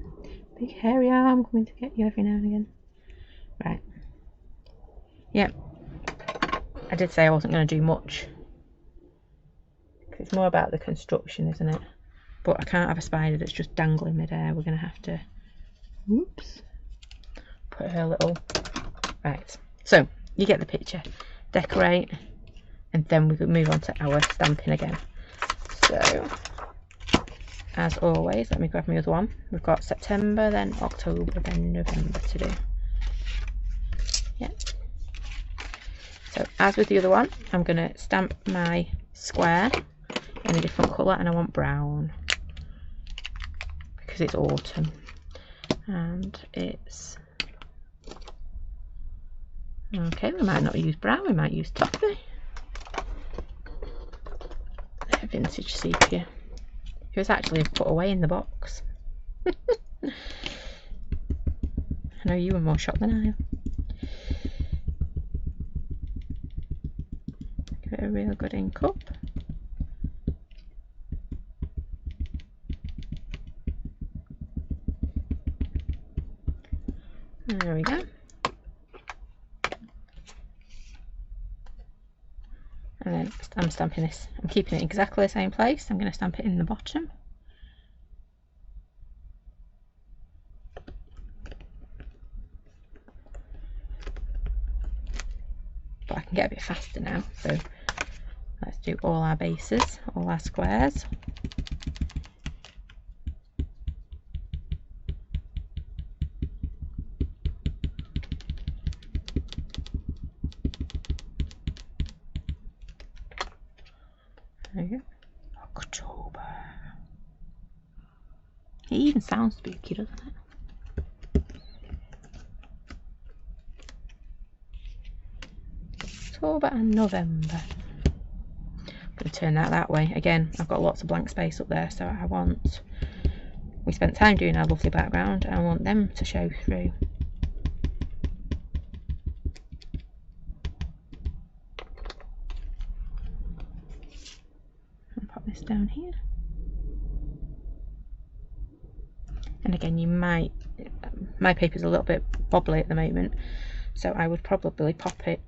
big hairy arm coming to get you every now and again. Right. Yep. I did say I wasn't going to do much. It's more about the construction, isn't it? But I can't have a spider that's just dangling midair. We're going to have to, whoops, put her little, right. So you get the picture. Decorate, and then we could move on to our stamping again. So, as always, let me grab my other one. We've got September, then October, then November to do. Yeah. So, as with the other one, I'm going to stamp my square in a different colour, and I want brown because it's autumn and it's okay. We might not use brown, we might use toffee. Vintage sepia. It was actually put away in the box. I know you were more shocked than I am. Give it a real good ink up. There we go. And then I'm stamping this. I'm keeping it exactly the same place. I'm going to stamp it in the bottom. But I can get a bit faster now, so let's do all our bases, all our squares. There we go. October. It even sounds spooky, doesn't it? October and November. I'm going to turn that way. Again, I've got lots of blank space up there, so I want... We spent time doing our lovely background, and I want them to show through. This down here, and again you might, my paper's a little bit wobbly at the moment, so I would probably pop it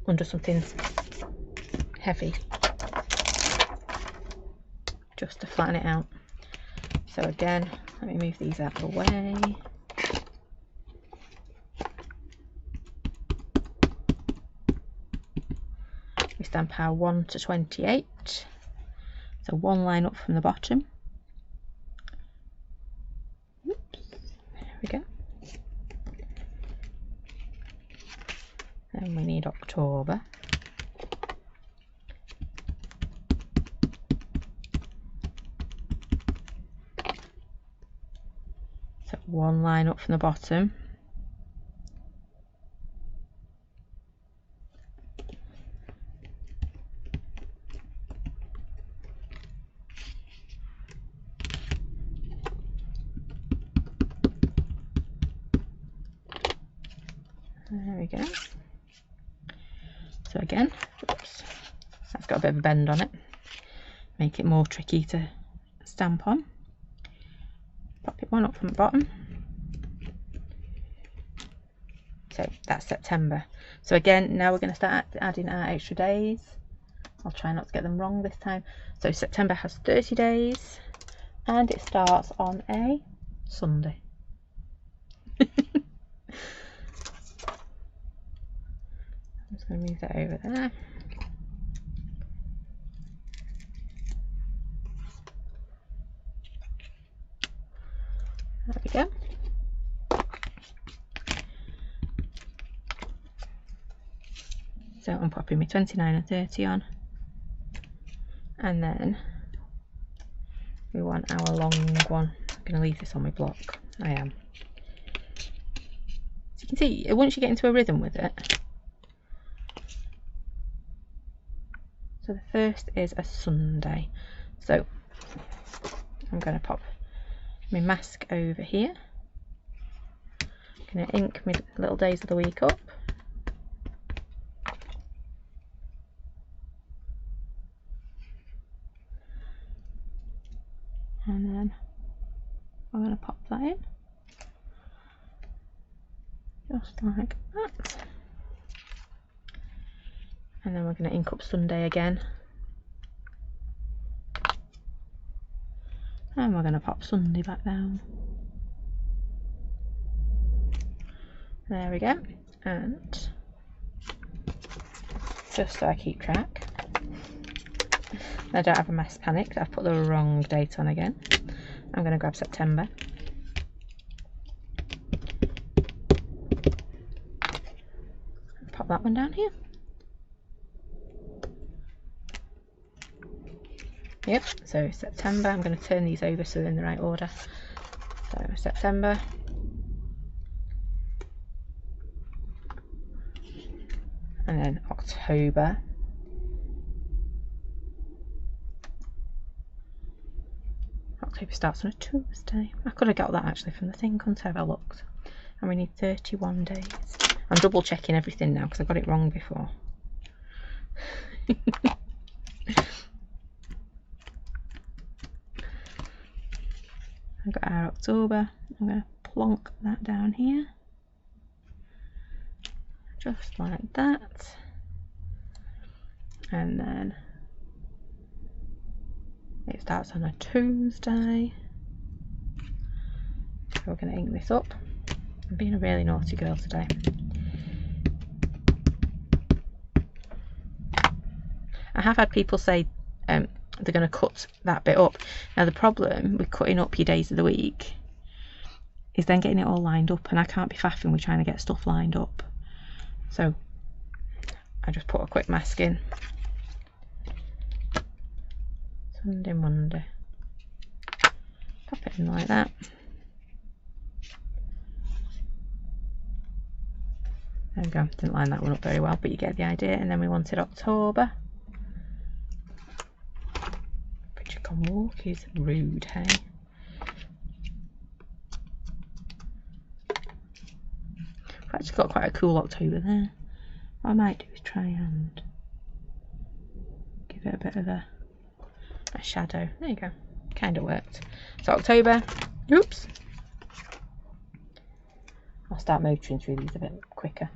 under something heavy just to flatten it out. So again, let me move these out of the way. We stamp our 1 to 28, so one line up from the bottom. Oops. There we go. And we need October. So one line up from the bottom. There we go. So again, oops, that's got a bit of a bend on it. Make it more tricky to stamp on. Pop it one up from the bottom. So that's September. So again, now we're going to start adding our extra days. I'll try not to get them wrong this time. So September has 30 days and it starts on a Sunday. I'm just going to move that over there. There we go. So I'm popping my 29 and 30 on, and then we want our long one. I'm going to leave this on my block. I am. So you can see, once you get into a rhythm with it. So the first is a Sunday. So I'm going to pop my mask over here. I'm going to ink my little days of the week up. And then I'm going to pop that in. Just like that. And then we're going to ink up Sunday again. And we're going to pop Sunday back down. There we go. And just so I keep track, I don't have a mass panic, I've put the wrong date on again. I'm going to grab September. Pop that one down here. Yep, so September, I'm going to turn these over so they're in the right order. So September. And then October. October starts on a Tuesday. I could have got that actually from the thing, couldn't I, have I looked? And we need 31 days. I'm double checking everything now because I got it wrong before. I've got our October. I'm going to plonk that down here. Just like that. And then it starts on a Tuesday. So we're going to ink this up. I'm being a really naughty girl today. I have had people say they're going to cut that bit up. Now the problem with cutting up your days of the week is then getting it all lined up, and I can't be faffing with trying to get stuff lined up. So I just put a quick mask in. Sunday, Monday. Pop it in like that. There we go. Didn't line that one up very well, but you get the idea. And then we wanted October. Bridget can walk is rude, hey? I've actually got quite a cool October there. What I might do is try and give it a bit of a shadow. There you go. Kind of worked. So October. Oops. I'll start motoring through these a bit quicker.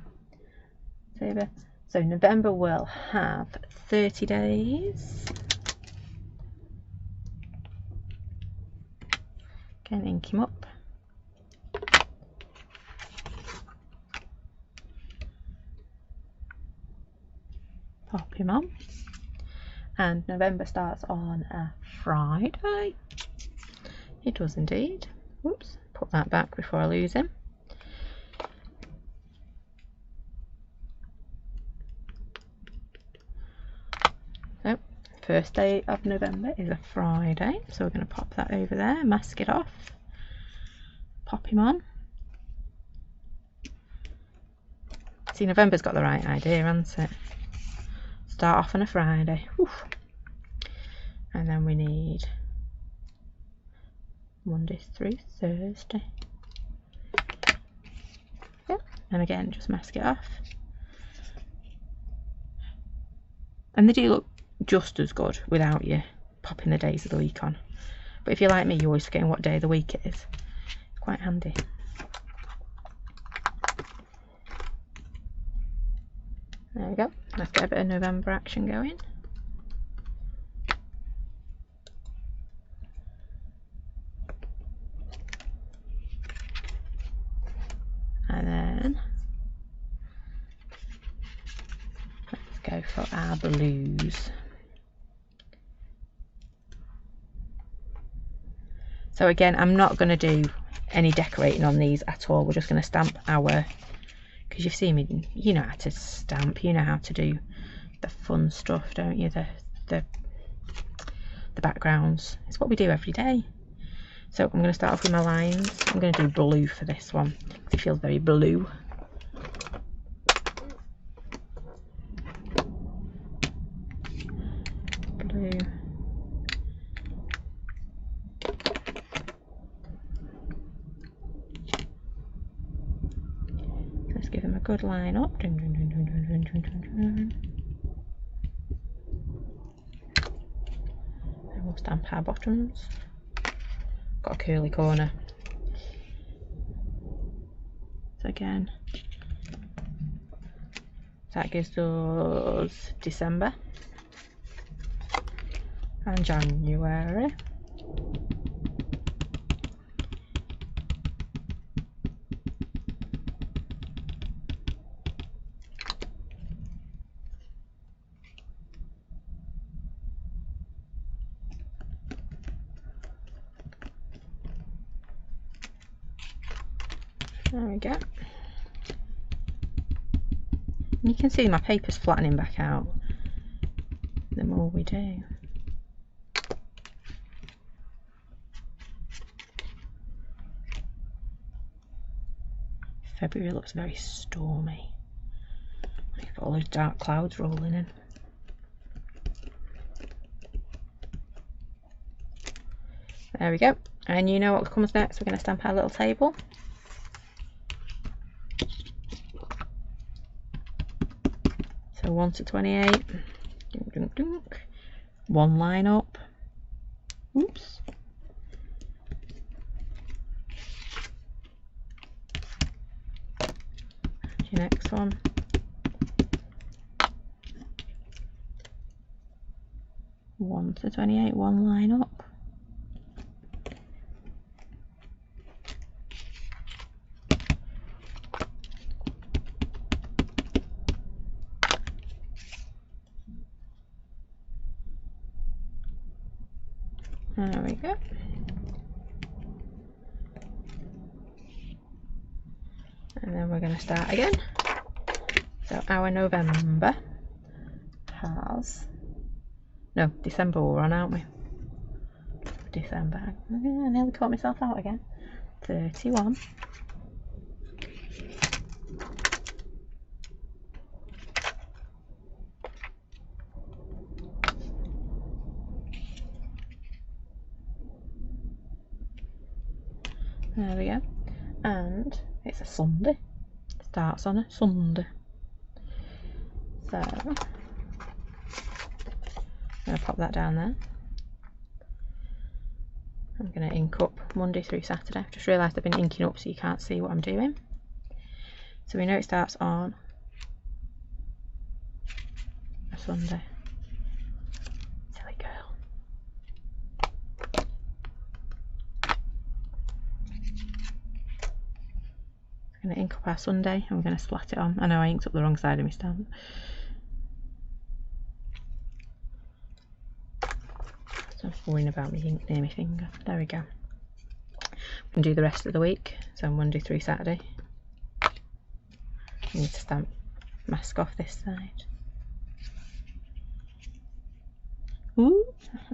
October. So November will have 30 days. Again, ink him up. Pop him on. And November starts on a Friday. It does indeed. Whoops, put that back before I lose him. So, first day of November is a Friday, so we're going to pop that over there, mask it off, pop him on. See, November's got the right idea, hasn't it? Start off on a Friday. Oof. And then we need Monday through Thursday. Yep. And again, just mask it off. And they do look just as good without you popping the days of the week on. But if you're like me, you're always forgetting what day of the week it is. It's quite handy. There we go. Let's get a bit of November action going. And then let's go for our blues. So again, I'm not going to do any decorating on these at all. We're just going to stamp our, because you've seen me, you know how to stamp, you know how to do the fun stuff, don't you? The backgrounds. It's what we do every day. So I'm going to start off with my lines. I'm going to do blue for this one because it feels very blue. Blue. Let's give them a good line up. Dun, dun, dun, dun, dun, dun, dun, dun. And we'll stamp our bottoms. Got a curly corner. So again, that gives us December and January. There we go. You can see my paper's flattening back out the more we do. February looks very stormy. You've got all those dark clouds rolling in. There we go. And you know what comes next? We're going to stamp our little table. So 1 to 28. Dunk, dunk, dunk. One line up. Oops. And your next one. One to 28, one line up. There we go. And then we're going to start again. So our November has, no, December we're on, aren't we? December. I nearly caught myself out again. 31. There we go. And it's a Sunday. Starts on a Sunday. So I'm going to pop that down there. I'm going to ink up Monday through Saturday. I've just realised I've been inking up so you can't see what I'm doing. So we know it starts on a Sunday. Silly girl. I'm going to ink up our Sunday and we're going to splat it on. I know I inked up the wrong side of my stamp. So I'm worrying about my ink near my finger. There we go. We can do the rest of the week. So Monday through Saturday. I need to stamp mask off this side. Ooh,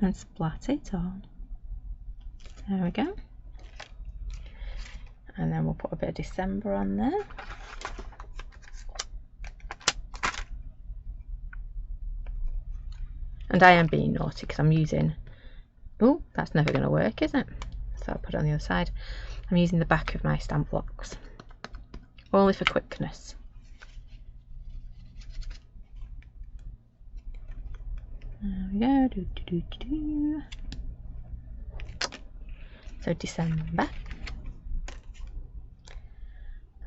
and splat it on. There we go. And then we'll put a bit of December on there. And I am being naughty because I'm using, oh, that's never going to work, is it? So I'll put it on the other side. I'm using the back of my stamp blocks, only for quickness. There we go. Do, do, do, do, do. So December.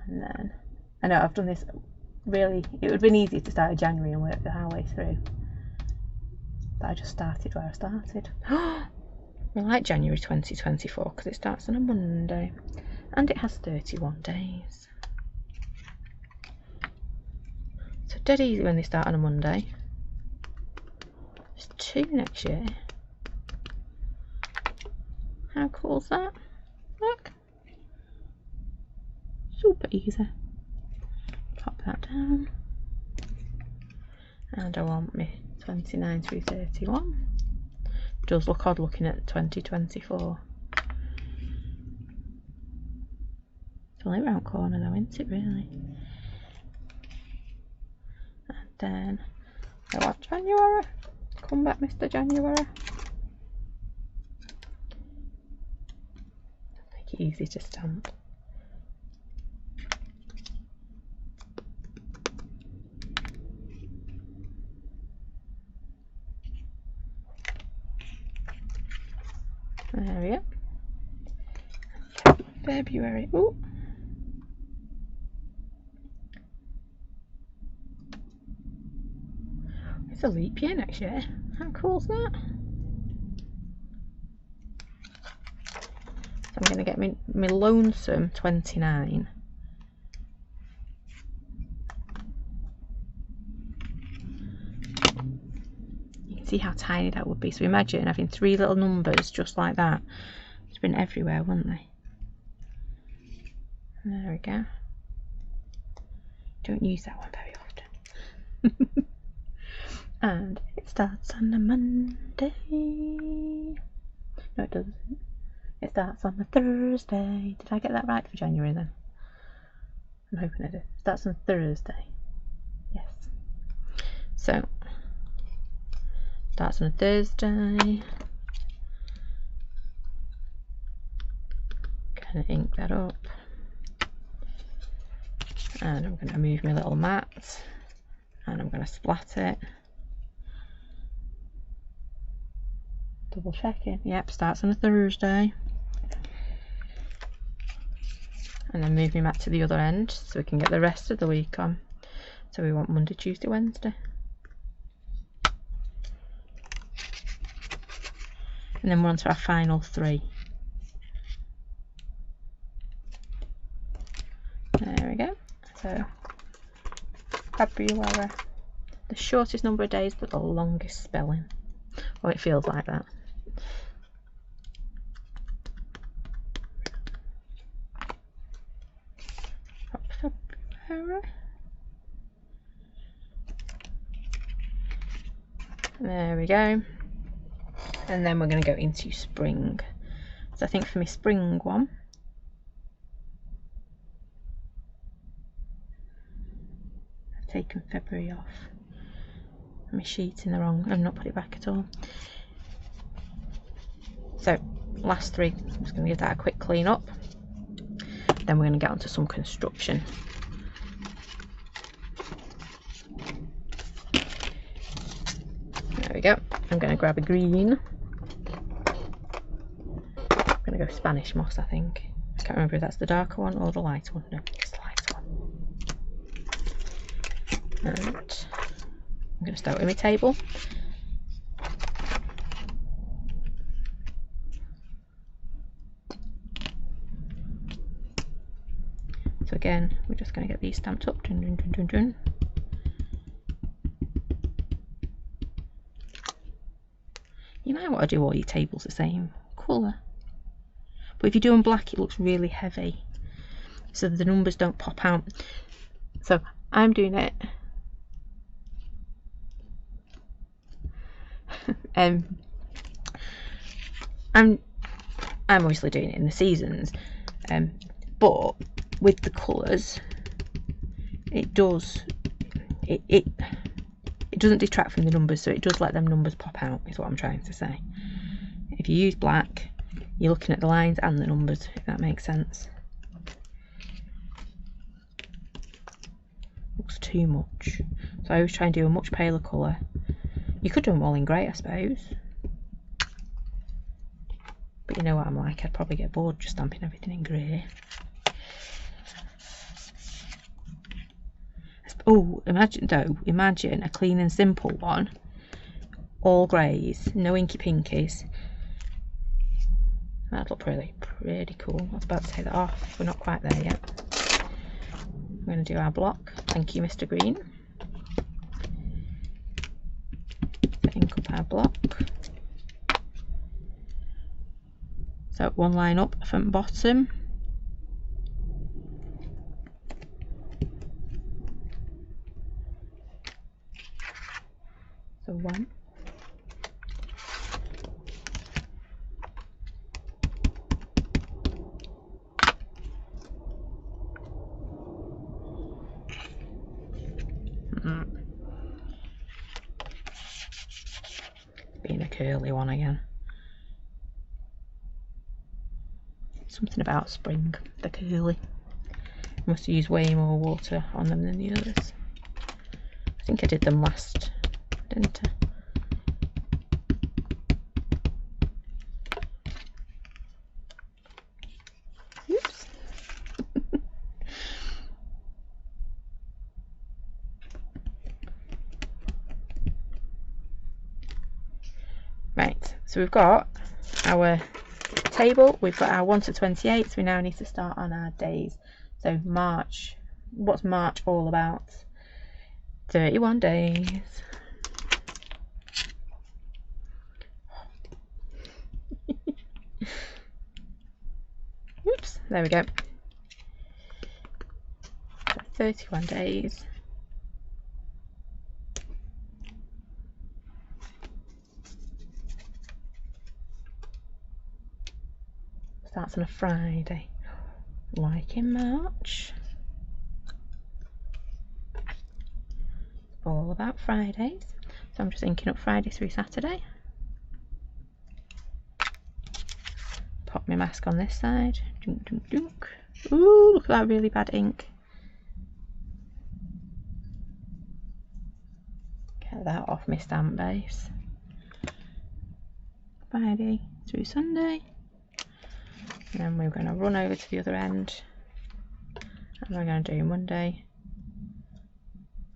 And then, I know I've done this really, it would have been easy to start in January and work the whole way through. But I just started where I started. I like January 2024 because it starts on a Monday and it has 31 days. So dead easy when they start on a Monday. There's 2 next year. How cool is that? Look. Super easy. Pop that down. And I want me 29 through 31. It does look odd looking at 2024. It's only round corner though, isn't it really? And then I want January. Come back, Mr. January. Make it easy to stamp. There we go. February. Ooh. It's a leap year next year. How cool is that? So I'm going to get me lonesome 29. You can see how tiny that would be. So imagine having 3 little numbers just like that. It's been everywhere, wouldn't they? There we go. Don't use that one very often. And it starts on a Monday. No, it doesn't. It starts on a Thursday. Did I get that right for January then? I'm hoping I did. It starts on Thursday. Yes. So, starts on a Thursday. and ink that up. And I'm going to move my little mat and I'm going to splat it. Double checking. Yep, starts on a Thursday. And then move my mat to the other end so we can get the rest of the week on. So we want Monday, Tuesday, Wednesday. And then we're on to our final 3. There we go. So February, the shortest number of days but the longest spelling. Oh, it feels like that. February. There we go. And then we're going to go into spring. So I think for my spring one, I've taken February off. My sheet in the wrong, I've not put it back at all. So last 3, I'm just going to give that a quick clean up. Then we're going to get onto some construction. There we go. I'm going to grab a green. I'm going to go Spanish moss, I think. I can't remember if that's the darker one or the lighter one. No, it's the lighter one. And I'm going to start with my table. So again, we're just going to get these stamped up. Dun, dun, dun, dun, dun. You might want to do all your tables the same colour. But if you do them black, it looks really heavy. So the numbers don't pop out. So I'm doing it. I'm obviously doing it in the seasons. But with the colours, it doesn't detract from the numbers, so it does let them numbers pop out, is what I'm trying to say. If you use black, you're looking at the lines and the numbers, if that makes sense. Looks too much. So I always try and do a much paler colour. You could do them all in grey, I suppose. But you know what I'm like, I'd probably get bored just stamping everything in grey. Oh, imagine a clean and simple one. All greys, no inky pinkies. That'd look pretty cool. I was about to take that off, we're not quite there yet. We're going to do our block. Thank you, Mr. Green. Ink up our block. So 1 line up from bottom. So 1. Being a curly one again. Something about spring, the curly. Must have used way more water on them than the others. I think I did them last, didn't I? Oops. Right, so we've got our table, we've got our 1 to 28, so we now need to start on our days. So March, what's March all about? 31 days. Oops, there we go. So 31 days. Starts on a Friday, like in March. All about Fridays. So I'm just inking up Friday through Saturday. pop my mask on this side. Dunk, dunk, dunk. Ooh, look at that really bad ink. Get that off my stamp base. Friday through Sunday. And then we're going to run over to the other end. And we're going to do Monday.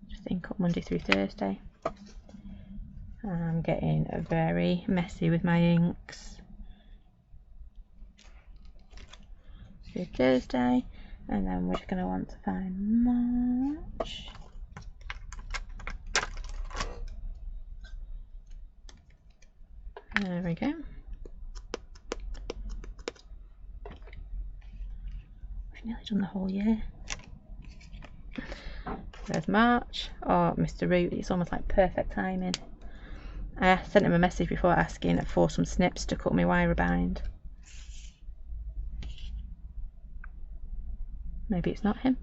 Just ink up Monday through Thursday. I'm getting very messy with my inks. Do Thursday, and then we're just going to want to find March. There we go. We've nearly done the whole year. There's March. Oh, Mr. Roo, it's almost like perfect timing. I sent him a message before asking for some snips to cut my wire bind. Maybe it's not him.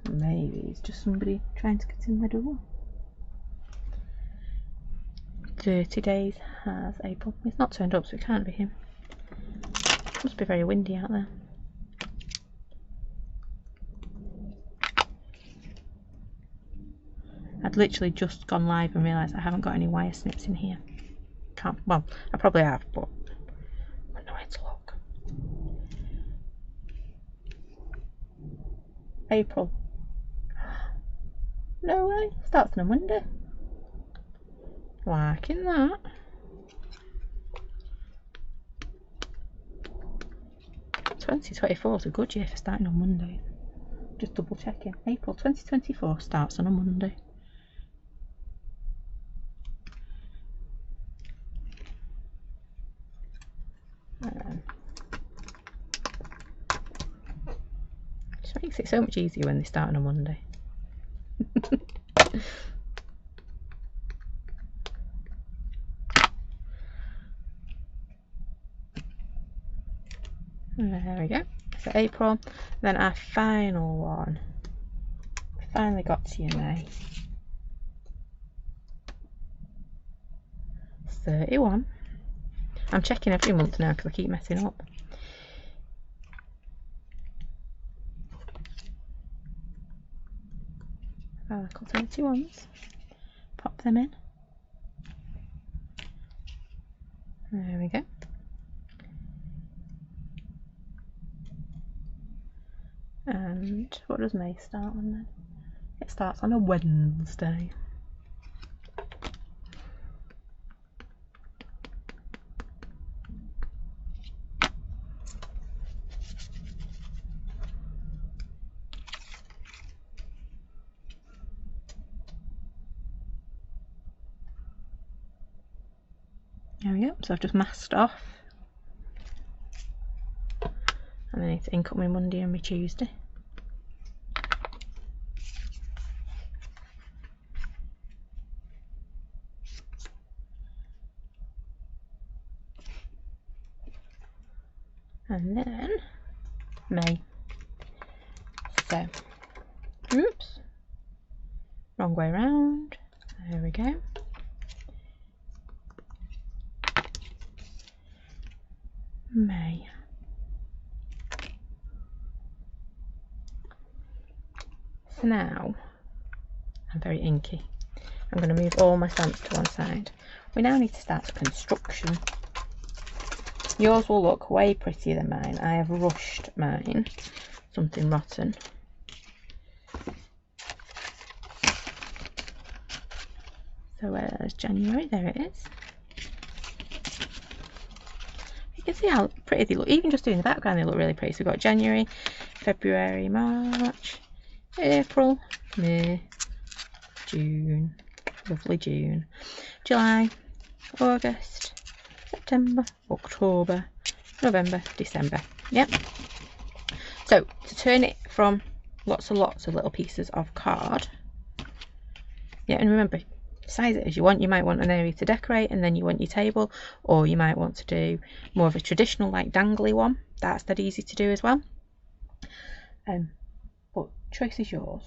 Maybe it's just somebody trying to get in my door. 30 days has April. It's not turned up, so it can't be him. It must be very windy out there. I'd literally just gone live and realised I haven't got any wire snips in here. Can't, well, I probably have, but I don't know where to look. April. No way, starts on a Monday. Liking that. '24 is a good year for starting on Monday. Just double checking. April 2024 starts on a Monday. Just makes it so much easier when they start on a Monday. There we go. So April. Then our final one. Finally got to you, May. 31. I'm checking every month now because I keep messing up. Little 31s. Pop them in. There we go. And what does May start on then? It starts on a Wednesday. There we go, so I've just masked off. And I need to ink up my Monday and my Tuesday. And then May. So, oops, wrong way round. There we go. May. So now, I'm very inky. I'm going to move all my stamps to one side. We now need to start construction. Yours will look way prettier than mine. I have rushed mine. Something rotten. So where's January? There it is. You can see how pretty they look. Even just doing the background, they look really pretty. So we've got January, February, March, April, May, June, lovely June, July, August, September, October, November, December. Yep. So to turn it from lots and lots of little pieces of card, yeah, and remember, size it as you want. You might want an area to decorate and then you want your table, or you might want to do more of a traditional like dangly one. That's dead easy to do as well. But choice is yours.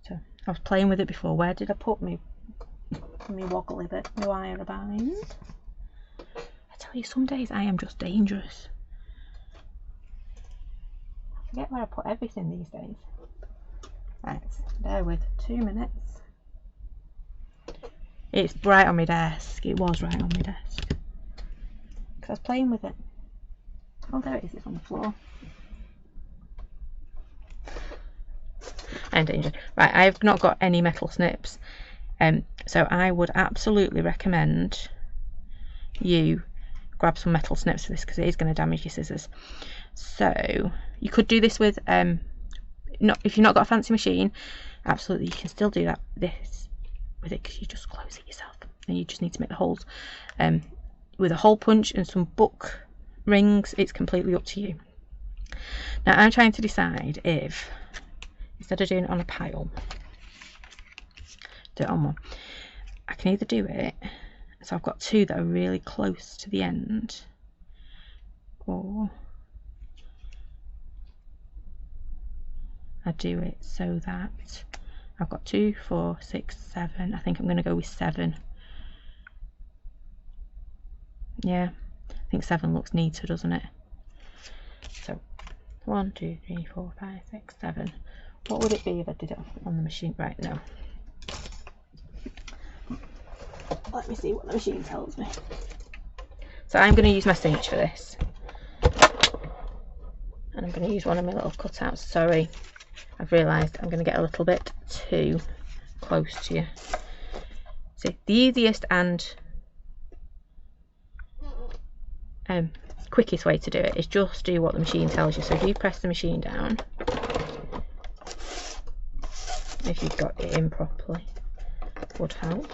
So I was playing with it before. Where did I put me woggly bit, my wire bind? I tell you, some days I am just dangerous. I forget where I put everything these days. Right, bear with 2 minutes. It's right on my desk. It was right on my desk. Because I was playing with it. Oh, there it is. It's on the floor. I'm danger. Right, I've not got any metal snips. So I would absolutely recommend you grab some metal snips for this, because it is going to damage your scissors. So you could do this with if you've not got a fancy machine, absolutely you can still do this with it, because you just close it yourself and you just need to make the holes. With a hole punch and some book rings, it's completely up to you. Now I'm trying to decide if, instead of doing it on a pile, do it on one. I can either do it, so I've got two that are really close to the end, or I do it so that I've got 2, 4, 6, 7. I think I'm going to go with 7. Yeah, I think 7 looks neater, doesn't it? So 1, 2, 3, 4, 5, 6, 7. What would it be if I did it on the machine? Right, now let me see what the machine tells me. So I'm going to use my cinch for this, and I'm going to use one of my little cutouts. Sorry, I've realised I'm going to get a little bit too close to you. See, the easiest and quickest way to do it is just do what the machine tells you. So if you press the machine down, if you've got it in properly, would help.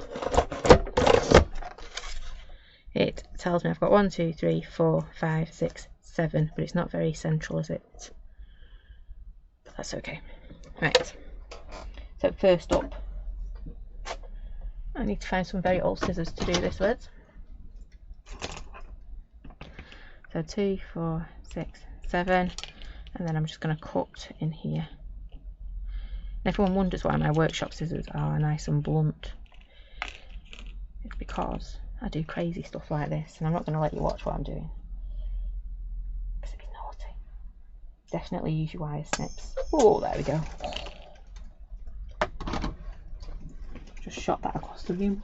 It tells me I've got 1, 2, 3, 4, 5, 6, 7, but it's not very central, is it? But that's okay. Right, so first up, I need to find some very old scissors to do this with. So 2, 4, 6, 7, and then I'm just going to cut in here. And everyone wonders why my workshop scissors are nice and blunt. It's because I do crazy stuff like this, and I'm not going to let you watch what I'm doing, because it'd be naughty. Definitely use your wire snips. Oh, there we go. Just shot that across the room.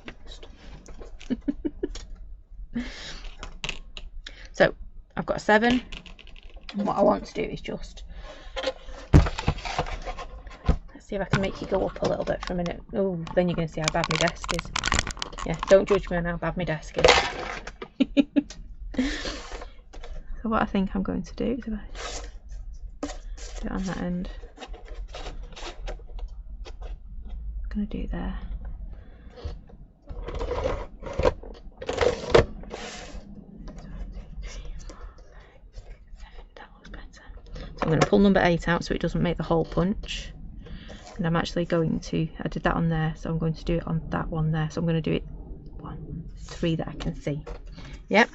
So I've got a 7, and what I want to do is just, let's see if I can make you go up a little bit for a minute. Oh, then you're going to see how bad my desk is. Yeah, don't judge me on how bad my desk is. So what I think I'm going to do is, if I do it on that end, I'm going to do it there. So I'm going to pull number 8 out so it doesn't make the hole punch. And I'm actually going to, I did that on there, so I'm going to do it on that one there. So I'm going to do it 1, 3 that I can see. Yep.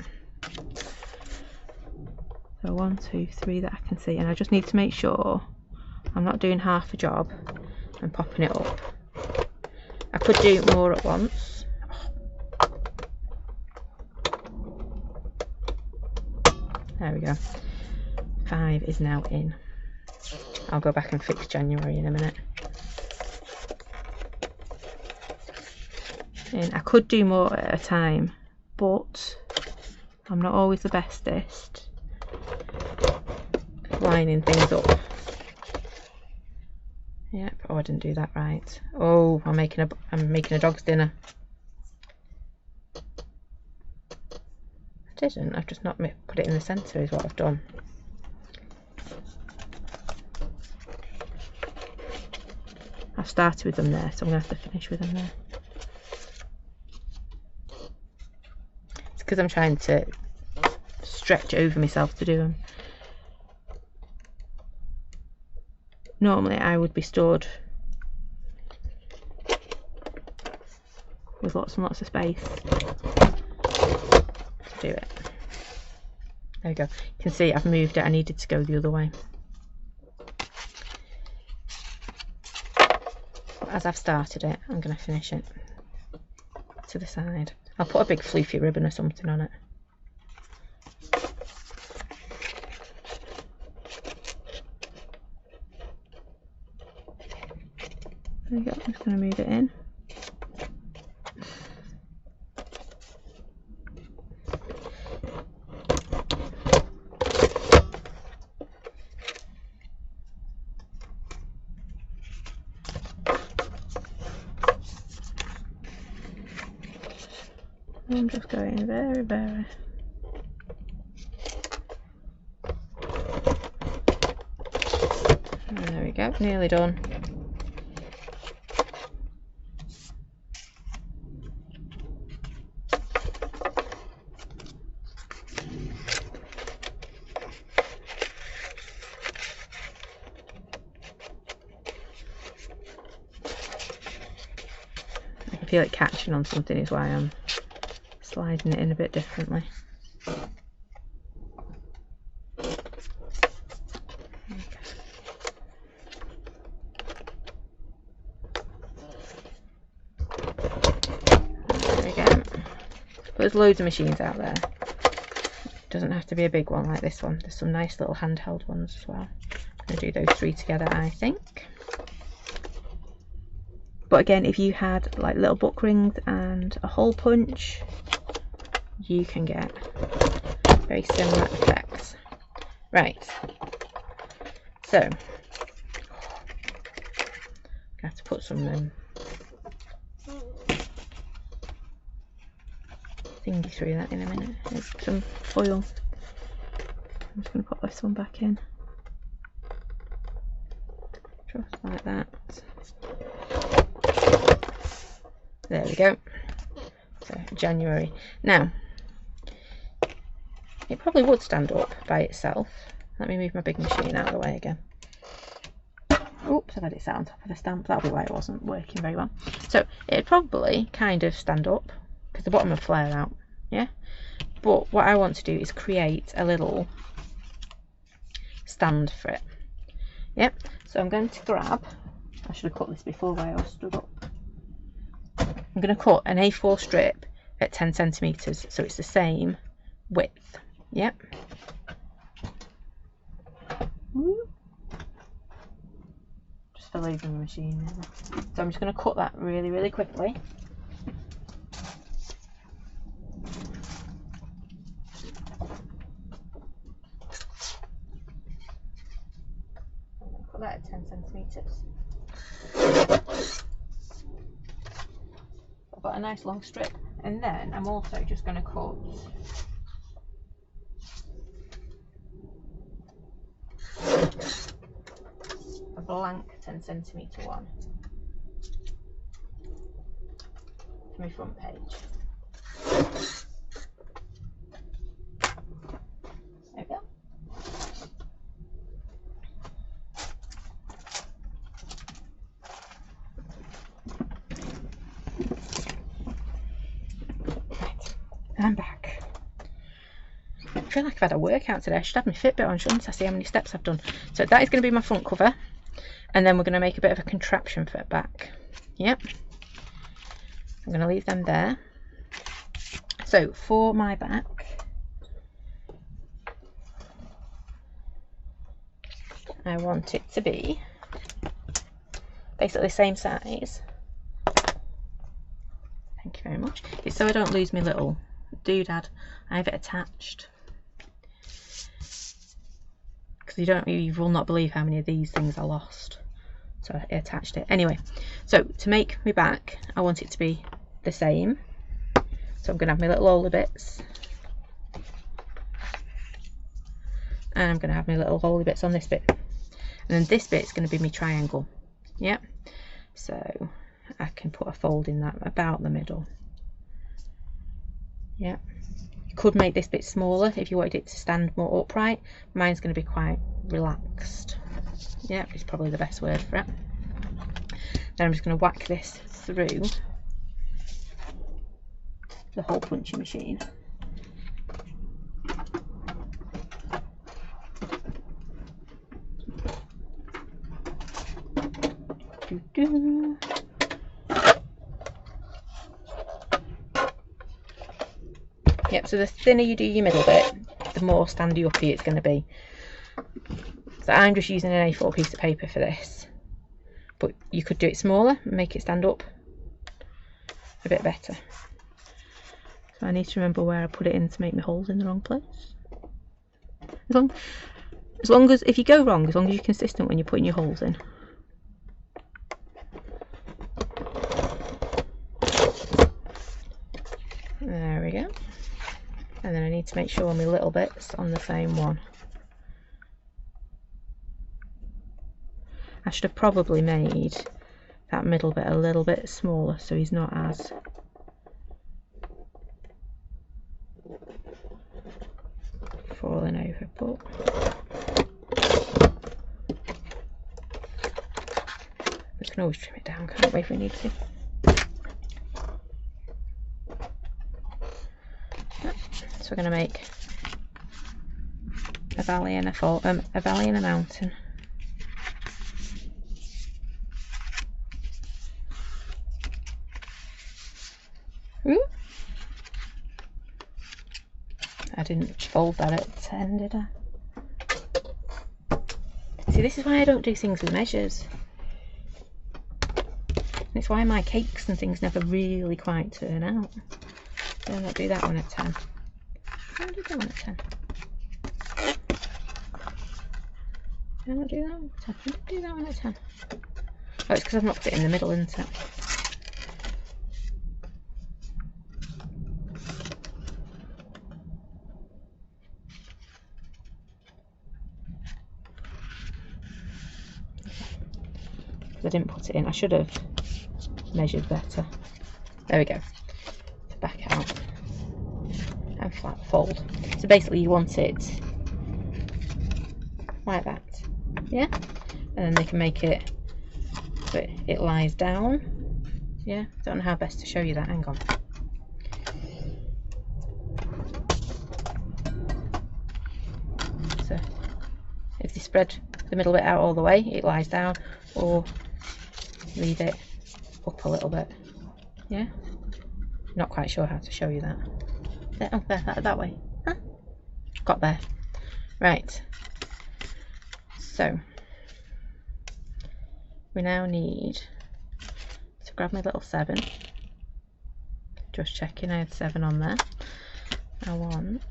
So 1, 2, 3 that I can see. And I just need to make sure I'm not doing half a job and popping it up. I could do more at once. There we go. 5 is now in. I'll go back and fix January in a minute. And I could do more at a time, but I'm not always the bestest at lining things up. Yep. Oh, I didn't do that right. Oh, I'm making a dog's dinner. I didn't. I've just not put it in the centre is what I've done. I've started with them there, so I'm going to have to finish with them there. It's because I'm trying to stretch over myself to do them. Normally I would be stood with lots and lots of space to do it. There we go. You can see I've moved it. I needed to go the other way. As I've started it, I'm going to finish it to the side. I'll put a big floofy ribbon or something on it. There you go, I'm just going to move it in. I'm just going very, very. There we go, nearly done. I can feel it catching on something, is why I'm sliding it in a bit differently. There's loads of machines out there. It doesn't have to be a big one like this one. There's some nice little handheld ones as well. I'm going to do those 3 together, I think. But again, if you had like little book rings and a hole punch, you can get very similar effects. Right. So, I'm going to have to put some thingy through that in a minute. There's some foil. I'm just going to put this one back in. Just like that. There we go. So January. Now, it probably would stand up by itself. Let me move my big machine out of the way again. Oops, I've had it sat on top of a stamp. That'll be why it wasn't working very well. So it'd probably kind of stand up, because the bottom would flare out, yeah? But what I want to do is create a little stand for it. Yep, so I'm going to grab, I should have cut this before while I stood up. I'm going to cut an A4 strip at 10 centimetres, so it's the same width. Yep. Just fell over the machine now. So I'm just going to cut that really, really quickly. Cut that at 10 centimetres. I've got a nice long strip, and then I'm also just going to cut a blank 10 centimetre one for my front page. There we go. I'm back. I feel like I've had a workout today. I should have my Fitbit on, shouldn't I? See how many steps I've done. So that is going to be my front cover, and then we're going to make a bit of a contraption for it back. Yep. I'm going to leave them there. So for my back, I want it to be basically the same size. Thank you very much. It's so I don't lose my little doodad. I have it attached, because you will not believe how many of these things I lost. So I attached it anyway. So to make my back, I want it to be the same. So I'm going to have my little Ola bits, and I'm going to have my little Ola bits on this bit, and then this bit's going to be my triangle. Yep. So I can put a fold in that about the middle. Yeah, you could make this bit smaller if you wanted it to stand more upright. Mine's going to be quite relaxed. Yeah, it's probably the best word for it. Then I'm just going to whack this through the hole punching machine. Doo-doo. Yep, so the thinner you do your middle bit, the more standy uppy it's going to be. So I'm just using an A4 piece of paper for this. but you could do it smaller and make it stand up a bit better. So I need to remember where I put it in to make my holes in the wrong place. As long as, if you go wrong, as long as you're consistent when you're putting your holes in. There we go. And then I need to make sure my little bit's on the same one. I should have probably made that middle bit a little bit smaller so he's not as falling over, but we can always trim it down, can't we, if we need to. So we're going to make a valley and a valley and a mountain. Ooh. I didn't fold that at 10, did I? See, this is why I don't do things with measures. And it's why my cakes and things never really quite turn out. I'll not do that one at 10. I'll do that one at 10. I'll not do that one at 10. I'll do that one at 10. Oh, it's because I've not put it in the middle, isn't it? I didn't put it in. I should have measured better. There we go. To back it out and flat fold. So basically you want it like that, yeah? And then they can make it so it lies down. Yeah, don't know how best to show you that. Hang on. So if they spread the middle bit out all the way, it lies down, or leave it up a little bit. Yeah, not quite sure how to show you that. There, oh, there, that way. Huh? Got there. Right. So we now need to grab my little 7. Just checking I had 7 on there. I want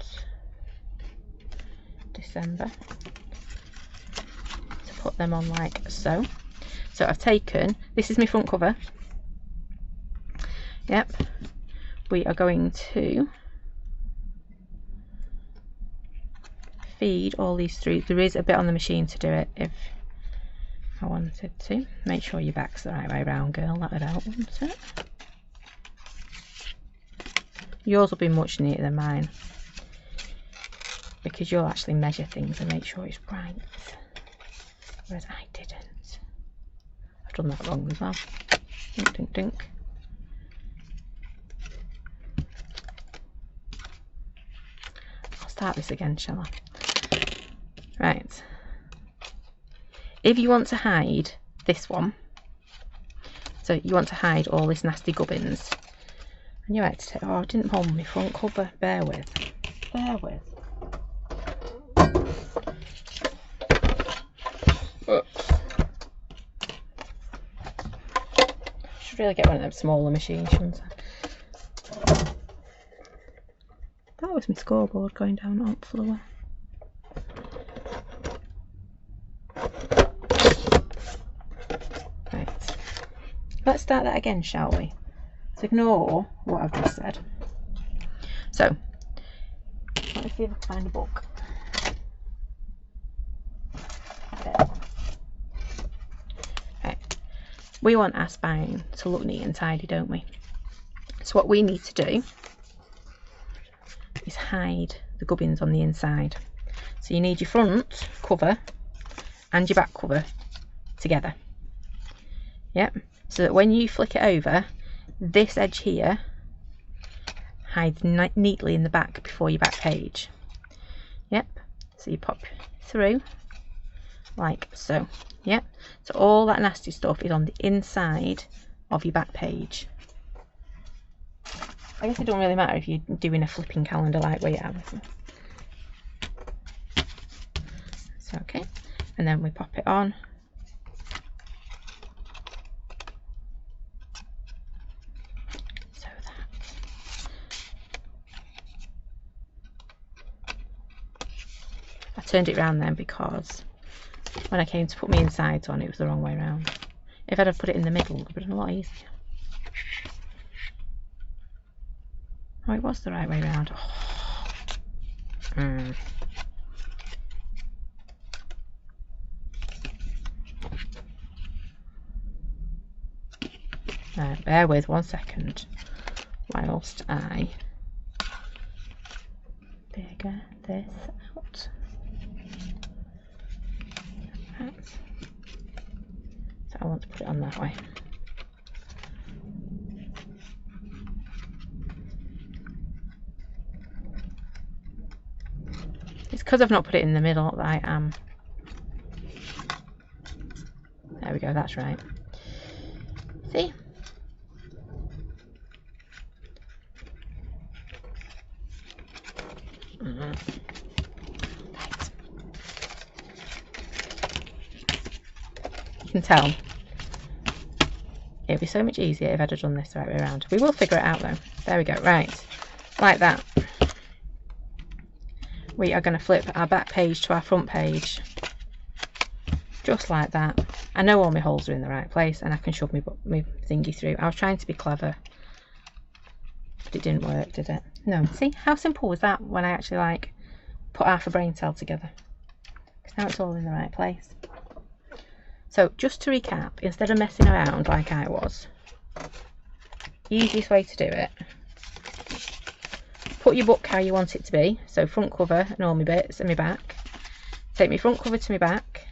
December to put them on like so. So I've taken, this is my front cover. Yep. We are going to feed all these through. There is a bit on the machine to do it if I wanted to. Make sure your back's the right way around, girl. That would help, wouldn't it? Yours will be much neater than mine because you'll actually measure things and make sure it's right, whereas I didn't. I've done that wrong as well. Dink, dink, dink. I'll start this again, shall I? Right. If you want to hide this one, so you want to hide all this nasty gubbins, and you had to take, oh, I didn't hold my front cover, bear with. Should really get one of them smaller machines, shouldn't I? That was my scoreboard going down on the floor. Right, let's start that again, shall we? So ignore what I've just said. So let me see if I can find a book. There. Right. We want our spine to look neat and tidy, don't we? So what we need to do is hide the gubbins on the inside. So you need your front cover and your back cover together. Yep. So that when you flick it over, this edge here hides neatly in the back before your back page. Yep. So you pop through like so. Yep. So all that nasty stuff is on the inside of your back page. I guess it don't really matter if you're doing a flipping calendar like we have. So okay. And then we pop it on turned it round then because when I came to put my insides on, it was the wrong way around. If I'd have put it in the middle, it would have been a lot easier. Oh, it was the right way around. Oh. Now, bear with 1 second whilst I figure this out. Right. So I want to put it on that way. It's because I've not put it in the middle that I am. There we go, that's right. See? Right. You can tell it'd be so much easier if I'd have done this the right way around. We will figure it out though. There we go. Right, like that. We are going to flip our back page to our front page, just like that. I know all my holes are in the right place and I can shove my thingy through. I was trying to be clever, but it didn't work, did it? No. See how simple was that when I actually like put half a brain cell together? Because now it's all in the right place. So just to recap, instead of messing around like I was, the easiest way to do it, put your book how you want it to be. So front cover and all my bits and my back. Take my front cover to my back.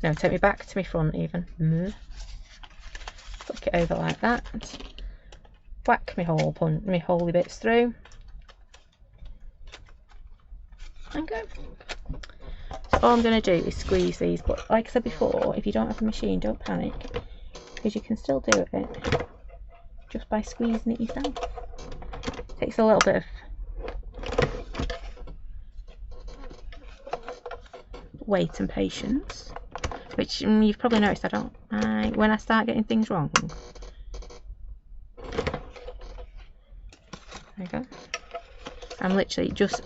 No, take my back to my front even. Flick it over like that. Whack my holy bits through. And go. So all I'm going to do is squeeze these, but like I said before, if you don't have a machine, don't panic, because you can still do it just by squeezing it yourself. It takes a little bit of weight and patience, which you've probably noticed when I start getting things wrong. There you go. I'm literally just,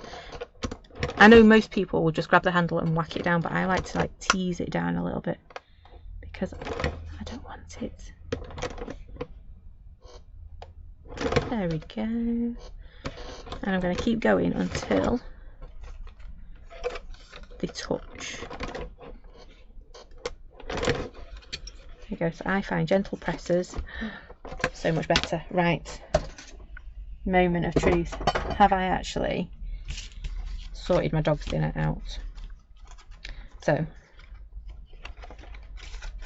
I know most people will just grab the handle and whack it down, but I like to like tease it down a little bit because I don't want it. There we go. And I'm going to keep going until they touch. There you go. So I find gentle presses so much better. Right. Moment of truth. Have I actually sorted my dog's dinner out? So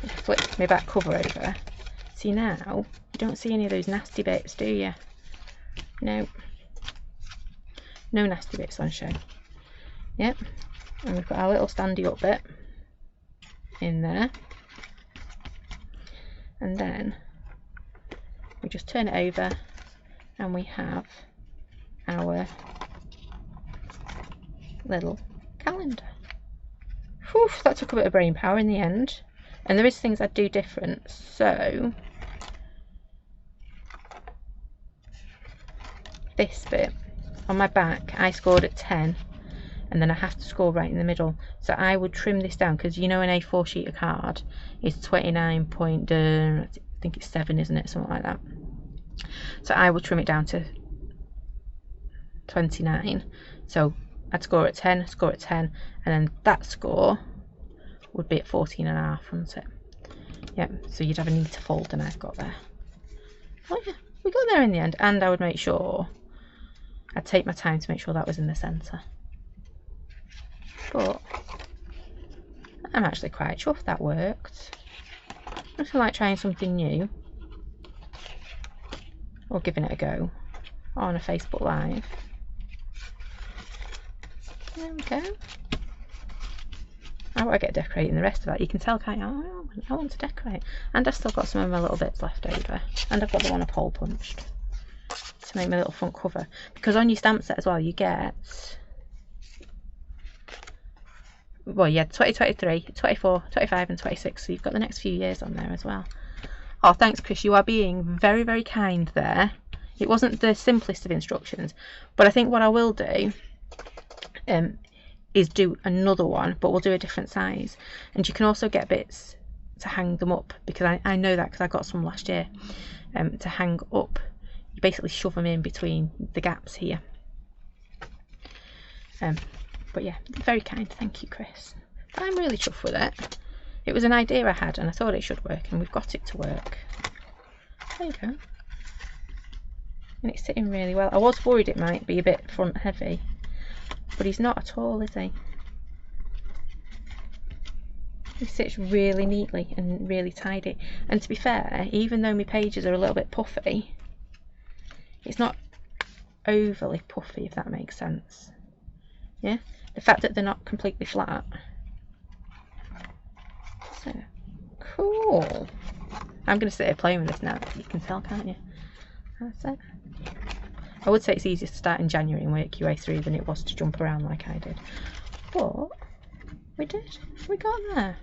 I flip my back cover over. See, now you don't see any of those nasty bits, do you? No. No nasty bits on show. Yep. And we've got our little standy up bit in there. And then we just turn it over and we have our little calendar. Whew, that took a bit of brain power in the end. And there is things I'd do different. So this bit on my back, I scored at 10, and then I have to score right in the middle. So I would trim this down, because you know an A4 sheet of card is 29 point, I think it's 7, isn't it? Something like that. So I would trim it down to 29. So I'd score at 10, score at 10, and then that score would be at 14.5, wouldn't it? Yep, so you'd have a neater fold than I've got there. Oh yeah, we got there in the end, and I would make sure, I'd take my time to make sure that was in the centre. But I'm actually quite chuffed that worked. I feel like trying something new, or giving it a go on a Facebook Live. There we go. How would I get decorating the rest of that? You can tell, can't you? Oh, I want to decorate. And I've still got some of my little bits left over. And I've got the one I've hole punched to make my little front cover. Because on your stamp set as well, you get, well, yeah, 2023, 24, 25 and 26. So you've got the next few years on there as well. Oh, thanks, Chris. You are being very, very kind there. It wasn't the simplest of instructions. But I think what I will do, is do another one, but we'll do a different size. And you can also get bits to hang them up, because I know that because I got some last year, to hang up. You basically shove them in between the gaps here. But yeah, very kind, thank you, Chris. But I'm really chuffed with it. It was an idea I had and I thought it should work, and we've got it to work. There you go. And it's sitting really well. I was worried it might be a bit front heavy, but he's not at all, is he? He sits really neatly and really tidy. And to be fair, even though my pages are a little bit puffy, it's not overly puffy, if that makes sense. Yeah, the fact that they're not completely flat. So cool. I'm going to sit here playing with this now. You can tell, can't you? That's it. I would say it's easier to start in January and work your way through than it was to jump around like I did. But we did. We got there.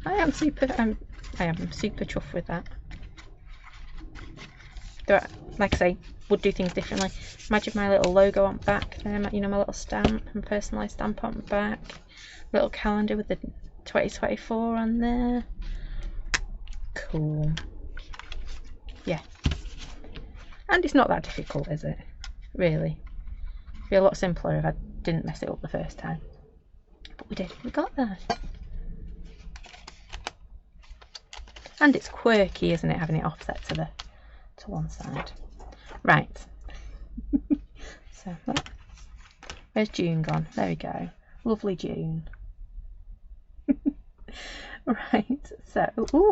I am super chuffed with that. Like I say, would do things differently. Imagine my little logo on back there, you know, my little stamp and personalised stamp on back. Little calendar with the 2024 on there. Cool. Yeah. And it's not that difficult, is it? Really. It'd be a lot simpler if I didn't mess it up the first time. But we did. We got there. And it's quirky, isn't it, having it offset to one side. Right. So where's June gone? There we go. Lovely June. Right. So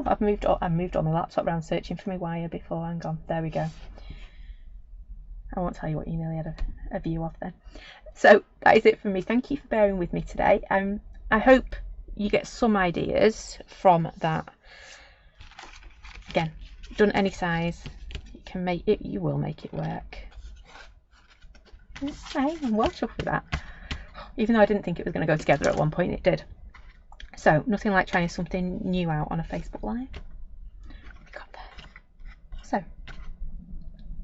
I've moved all my laptop around searching for my wire before. Hang on. There we go. I won't tell you what you nearly had a view of then. So that is it from me. Thank you for bearing with me today. I hope you get some ideas from that. Again, done any size, you can make it. You will make it work. I'm well chuffed with that. Even though I didn't think it was going to go together at one point, it did. So nothing like trying something new out on a Facebook Live. We got there. So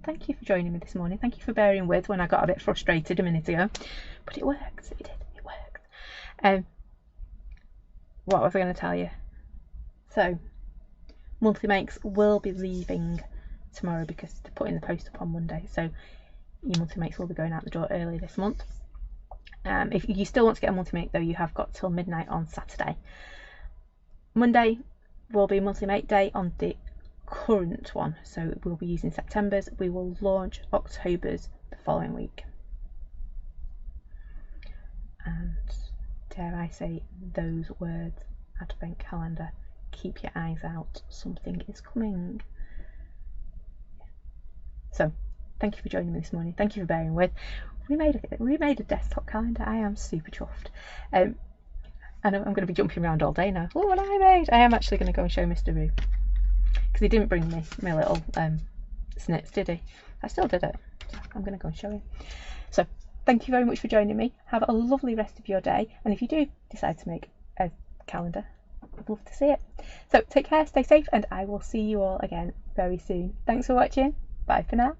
thank you for joining me this morning. Thank you for bearing with when I got a bit frustrated a minute ago, but it worked. It did. It worked. What was I going to tell you? So monthly makes will be leaving tomorrow because they're putting the post up on Monday. So your monthly makes will be going out the door early this month. If you still want to get a monthly make though, you have got till midnight on Saturday. Monday will be monthly make day on the current one, so we'll be using September's. We will launch October's the following week. And dare I say those words, advent calendar, keep your eyes out, something is coming. So thank you for joining me this morning. Thank you for bearing with. We made a desktop calendar. I am super chuffed. And I'm going to be jumping around all day now. Look what I made. I am actually going to go and show Mr. Roo, because he didn't bring me my little snits, did he? I still did it. So I'm going to go and show him. So thank you very much for joining me. Have a lovely rest of your day. And if you do decide to make a calendar, I'd love to see it. So take care, stay safe, and I will see you all again very soon. Thanks for watching. Bye for now.